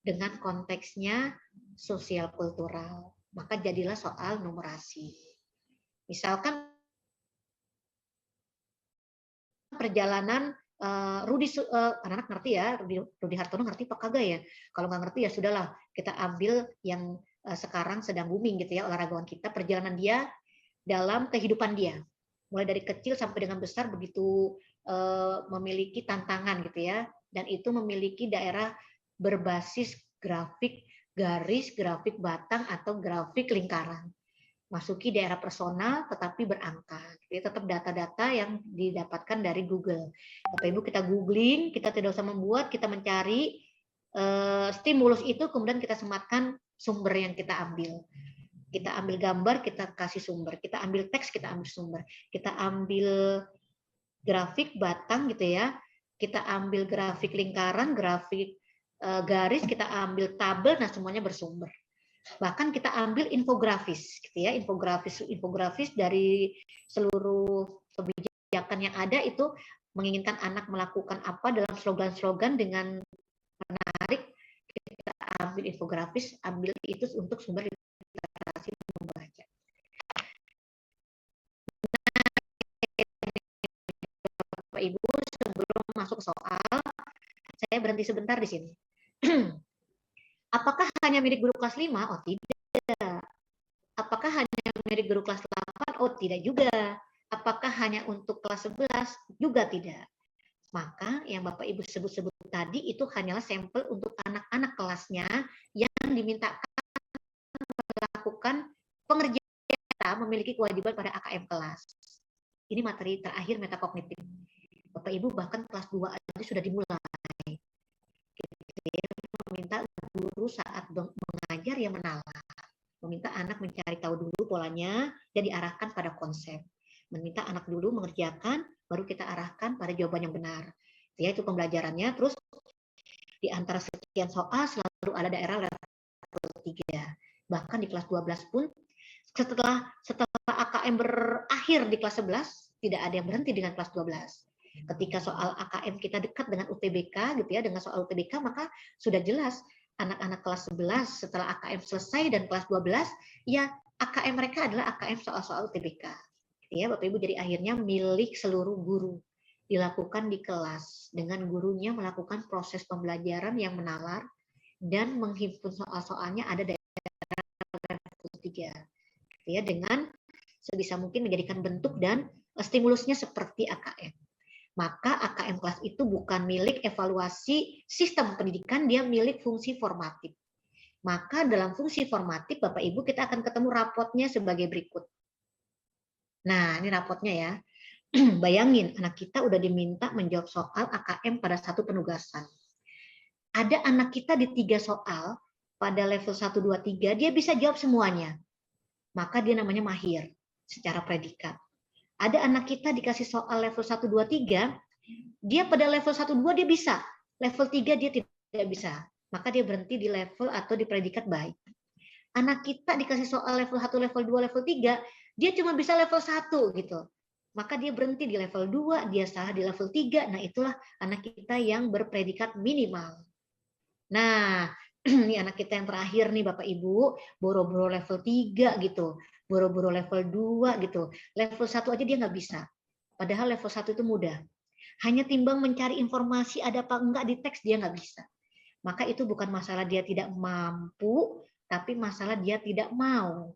dengan konteksnya sosial kultural. Maka jadilah soal numerasi. Misalkan perjalanan anak-anak ngerti ya, Rudi Hartono ngerti apa kagak ya? Kalau nggak ngerti ya sudahlah, kita ambil yang sekarang sedang booming gitu ya, olahragawan kita, perjalanan dia dalam kehidupan dia. Mulai dari kecil sampai dengan besar begitu memiliki tantangan gitu ya, dan itu memiliki daerah berbasis grafik garis, grafik batang atau grafik lingkaran. Masuki daerah personal tetapi berangka. Jadi tetap data-data yang didapatkan dari Google. Bapak Ibu kita googling, kita tidak usah membuat, kita mencari stimulus itu, kemudian kita sematkan sumber yang kita ambil. Kita ambil gambar, kita kasih sumber. Kita ambil teks, kita ambil sumber. Kita ambil grafik batang gitu ya. Kita ambil grafik lingkaran, grafik garis, kita ambil tabel, nah semuanya bersumber. Bahkan kita ambil infografis gitu ya, infografis dari seluruh kebijakan yang ada itu menginginkan anak melakukan apa dalam slogan-slogan dengan menarik, kita ambil infografis, ambil itu untuk sumber literasi membaca. Bapak Ibu, sebelum masuk soal, saya berhenti sebentar di sini. Apakah hanya milik guru kelas 5? Oh tidak. Apakah hanya milik guru kelas 8? Oh tidak juga. Apakah hanya untuk kelas 11? Juga tidak. Maka yang Bapak Ibu sebut-sebut tadi itu hanyalah sampel untuk anak-anak kelasnya yang dimintakan melakukan pengerjaan, memiliki kewajiban pada AKM kelas. Ini materi terakhir metakognitif. Bapak Ibu bahkan kelas 2 aja sudah dimulai. Meminta guru saat mengajar yang menalar, meminta anak mencari tahu dulu polanya dan diarahkan pada konsep, meminta anak dulu mengerjakan baru kita arahkan pada jawaban yang benar ya, itu pembelajarannya. Terus di antara sekian soal selalu ada daerah level 3, bahkan di kelas 12 pun setelah AKM berakhir di kelas 11 tidak ada yang berhenti dengan kelas 12. Ketika soal AKM kita dekat dengan UTBK gitu ya, dengan soal UTBK, maka sudah jelas anak-anak kelas 11 setelah AKM selesai dan kelas 12 ya AKM mereka adalah AKM soal-soal UTBK. Ya Bapak Ibu, jadi akhirnya milik seluruh guru, dilakukan di kelas dengan gurunya melakukan proses pembelajaran yang menalar dan menghimpun soal-soalnya ada daerah 3 ya, dengan sebisa mungkin menjadikan bentuk dan stimulusnya seperti AKM. Maka AKM kelas itu bukan milik evaluasi sistem pendidikan, dia milik fungsi formatif. Maka dalam fungsi formatif, Bapak Ibu, kita akan ketemu rapotnya sebagai berikut. Nah, ini rapotnya ya. Bayangin, anak kita udah diminta menjawab soal AKM pada satu penugasan. Ada anak kita di 3 soal, pada level 1, 2, 3, dia bisa jawab semuanya. Maka dia namanya mahir secara predikat. Ada anak kita dikasih soal level 1, 2, 3, Dia pada level 1, 2 dia bisa, level 3 dia tidak bisa. Maka dia berhenti di level atau di predikat baik. Anak kita dikasih soal level 1, level 2, level 3, dia cuma bisa level 1 gitu. Maka dia berhenti di level 2, dia salah di level 3. Nah, itulah anak kita yang berpredikat minimal. Nah, ini anak kita yang terakhir nih Bapak Ibu, boro-boro level 3 gitu, boro-boro level 2 gitu. Level 1 aja dia nggak bisa. Padahal level 1 itu mudah. Hanya timbang mencari informasi ada apa enggak di teks dia nggak bisa. Maka itu bukan masalah dia tidak mampu, tapi masalah dia tidak mau.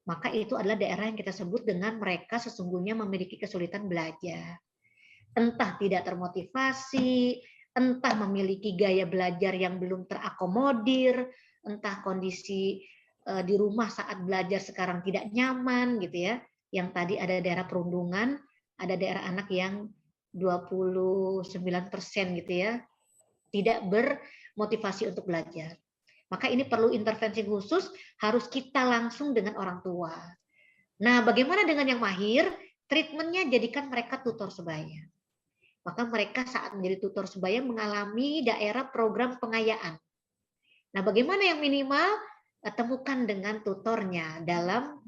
Maka itu adalah daerah yang kita sebut dengan mereka sesungguhnya memiliki kesulitan belajar. Entah tidak termotivasi, entah memiliki gaya belajar yang belum terakomodir, entah kondisi di rumah saat belajar sekarang tidak nyaman gitu ya. Yang tadi ada daerah perundungan, ada daerah anak yang 29% gitu ya, tidak bermotivasi untuk belajar. Maka ini perlu intervensi khusus, harus kita langsung dengan orang tua. Nah, bagaimana dengan yang mahir? Treatmentnya jadikan mereka tutor sebaya. Maka mereka saat menjadi tutor sebaya mengalami daerah program pengayaan. Nah, bagaimana yang minimal? Temukan dengan tutornya dalam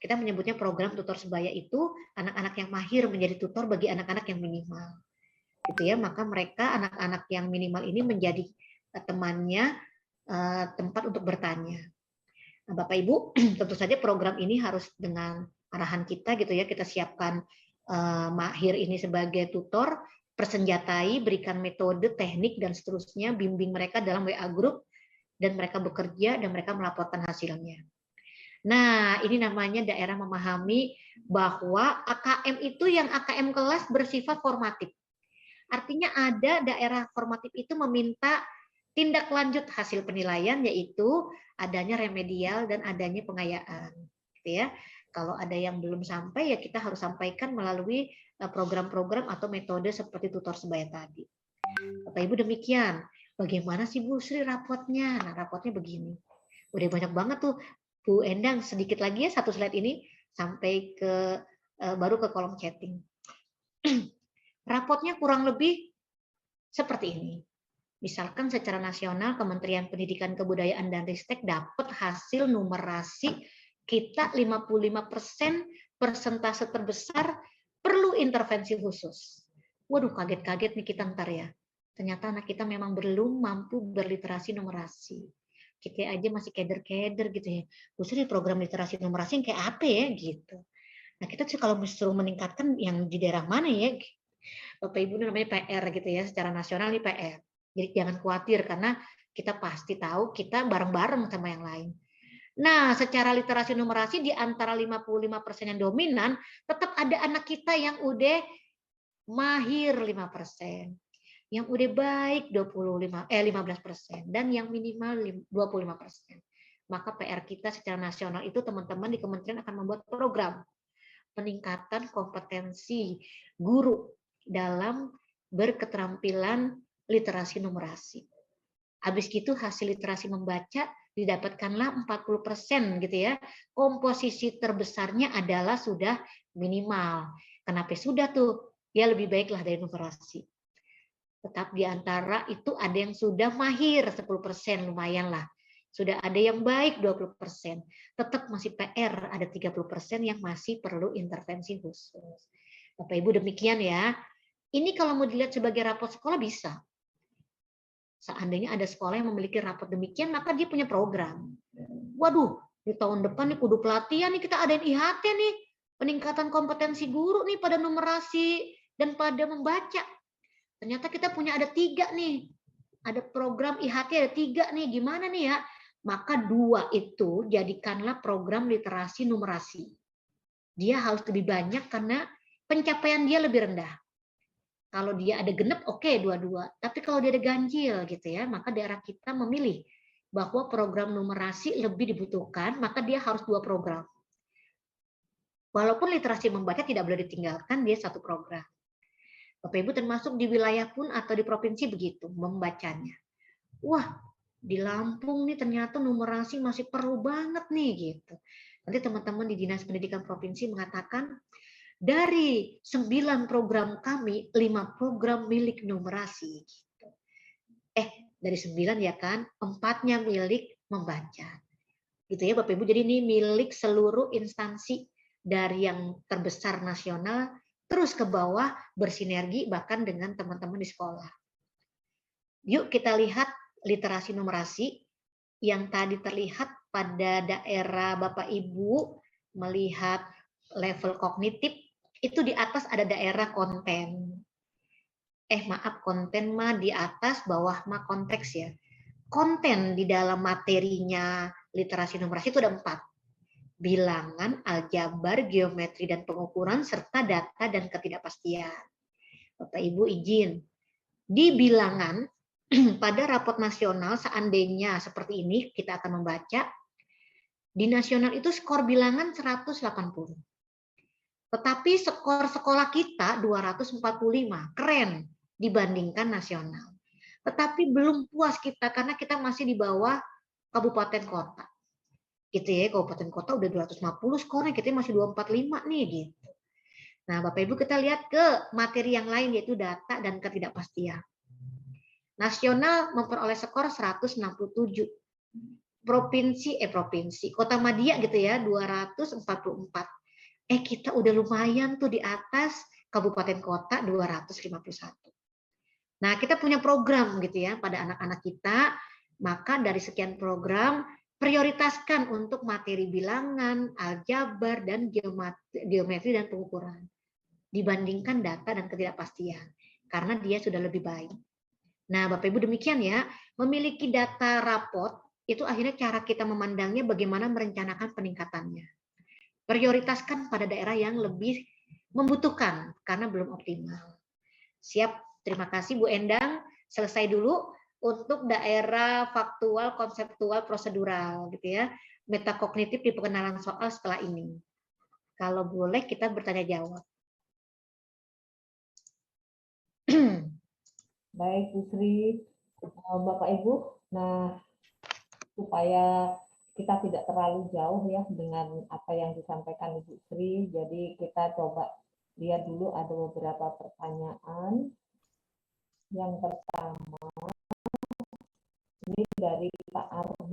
kita menyebutnya program tutor sebaya itu anak-anak yang mahir menjadi tutor bagi anak-anak yang minimal. Gitu ya, maka mereka anak-anak yang minimal ini menjadi temannya tempat untuk bertanya. Nah, Bapak Ibu, tentu saja program ini harus dengan arahan kita gitu ya, kita siapkan mahir ini sebagai tutor, persenjatai, berikan metode, teknik dan seterusnya, bimbing mereka dalam WA group dan mereka bekerja dan mereka melaporkan hasilnya. Nah, ini namanya daerah memahami bahwa AKM itu yang AKM kelas bersifat formatif. Artinya ada daerah formatif itu meminta tindak lanjut hasil penilaian yaitu adanya remedial dan adanya pengayaan. Gitu ya. Kalau ada yang belum sampai ya kita harus sampaikan melalui program-program atau metode seperti tutor sebaya tadi. Bapak Ibu demikian. Bagaimana sih Bu Sri rapotnya? Nah, rapotnya begini. Udah banyak banget tuh Bu Endang, sedikit lagi ya satu slide ini sampai ke baru ke kolom chatting. Rapotnya kurang lebih seperti ini. Misalkan secara nasional Kementerian Pendidikan Kebudayaan dan Ristek dapat hasil numerasi kita 55% persentase terbesar perlu intervensi khusus. Waduh, kaget-kaget nih kita ntar ya. Ternyata anak kita memang belum mampu berliterasi numerasi. Kita aja masih keder-keder gitu ya. Khususnya di program literasi numerasi yang kayak apa ya gitu. Nah kita sih kalau disuruh meningkatkan yang di daerah mana ya? Bapak Ibu ini namanya PR gitu ya. Secara nasional ini PR. Jadi jangan khawatir karena kita pasti tahu kita bareng-bareng sama yang lain. Nah, secara literasi numerasi di antara 55% yang dominan, tetap ada anak kita yang udah mahir 5%. Yang udah baik 15% dan yang minimal 25%. Maka PR kita secara nasional itu teman-teman di kementerian akan membuat program peningkatan kompetensi guru dalam berketerampilan literasi numerasi. Habis itu hasil literasi membaca didapatkanlah 40% gitu ya. Komposisi terbesarnya adalah sudah minimal. Kenapa sudah tuh? Ya lebih baiklah dari numerasi. Tetap di antara itu ada yang sudah mahir 10%, lumayan lah. Sudah ada yang baik 20%. Tetap masih PR, ada 30% yang masih perlu intervensi khusus. Bapak Ibu demikian ya. Ini kalau mau dilihat sebagai rapor sekolah bisa. Seandainya ada sekolah yang memiliki rapor demikian, maka dia punya program. Waduh, di tahun depan nih kudu pelatihan nih kita adain IHT nih. Peningkatan kompetensi guru nih pada numerasi dan pada membaca. Ternyata kita punya ada 3 nih. Ada program IHT ada 3 nih. Gimana nih ya? Maka 2 itu jadikanlah program literasi numerasi. Dia harus lebih banyak karena pencapaian dia lebih rendah. Kalau dia ada genep, oke, 2-2. Tapi kalau dia ada ganjil gitu ya, maka daerah kita memilih bahwa program numerasi lebih dibutuhkan, maka dia harus 2 program. Walaupun literasi membaca tidak boleh ditinggalkan, dia 1 program. Bapak Ibu termasuk di wilayah pun atau di provinsi begitu membacanya. Wah, di Lampung nih ternyata numerasi masih perlu banget nih gitu. Nanti teman-teman di Dinas Pendidikan Provinsi mengatakan Dari 9 program kami, 5 program milik numerasi. Dari 9 ya kan, 4-nya milik membaca. Gitu ya Bapak Ibu, jadi ini milik seluruh instansi dari yang terbesar nasional, terus ke bawah bersinergi bahkan dengan teman-teman di sekolah. Yuk kita lihat literasi numerasi yang tadi terlihat pada daerah Bapak Ibu melihat level kognitif, itu di atas ada daerah konten. Maaf, konten mah di atas, bawah mah konteks ya. Konten di dalam materinya literasi numerasi itu ada 4. Bilangan, aljabar, geometri dan pengukuran, serta data dan ketidakpastian. Bapak Ibu izin, di bilangan pada rapot nasional seandainya seperti ini kita akan membaca, di nasional itu skor bilangan 180. Tetapi skor sekolah kita 245, keren dibandingkan nasional. Tetapi belum puas kita karena kita masih di bawah kabupaten kota. Gitu ya, kabupaten kota udah 250 skornya, kita masih 245 nih gitu. Nah, Bapak Ibu kita lihat ke materi yang lain yaitu data dan ketidakpastian. Nasional memperoleh skor 167. Provinsi, Kota Madia gitu ya, 244. Kita udah lumayan tuh di atas kabupaten kota 251. Nah, kita punya program gitu ya pada anak-anak kita, maka dari sekian program prioritaskan untuk materi bilangan, aljabar, dan geometri dan pengukuran dibandingkan data dan ketidakpastian karena dia sudah lebih baik. Nah, Bapak Ibu demikian ya, memiliki data rapot itu akhirnya cara kita memandangnya bagaimana merencanakan peningkatannya. Prioritaskan pada daerah yang lebih membutuhkan karena belum optimal. Siap, terima kasih Bu Endang. Selesai dulu untuk daerah faktual, konseptual, prosedural gitu ya. Metakognitif di pengenalan soal setelah ini. Kalau boleh kita bertanya jawab. Baik, Bu Sri, Bapak Ibu. Nah, supaya kita tidak terlalu jauh ya dengan apa yang disampaikan Ibu Sri, jadi kita coba lihat dulu ada beberapa pertanyaan. Yang pertama, ini dari Pak Ardi.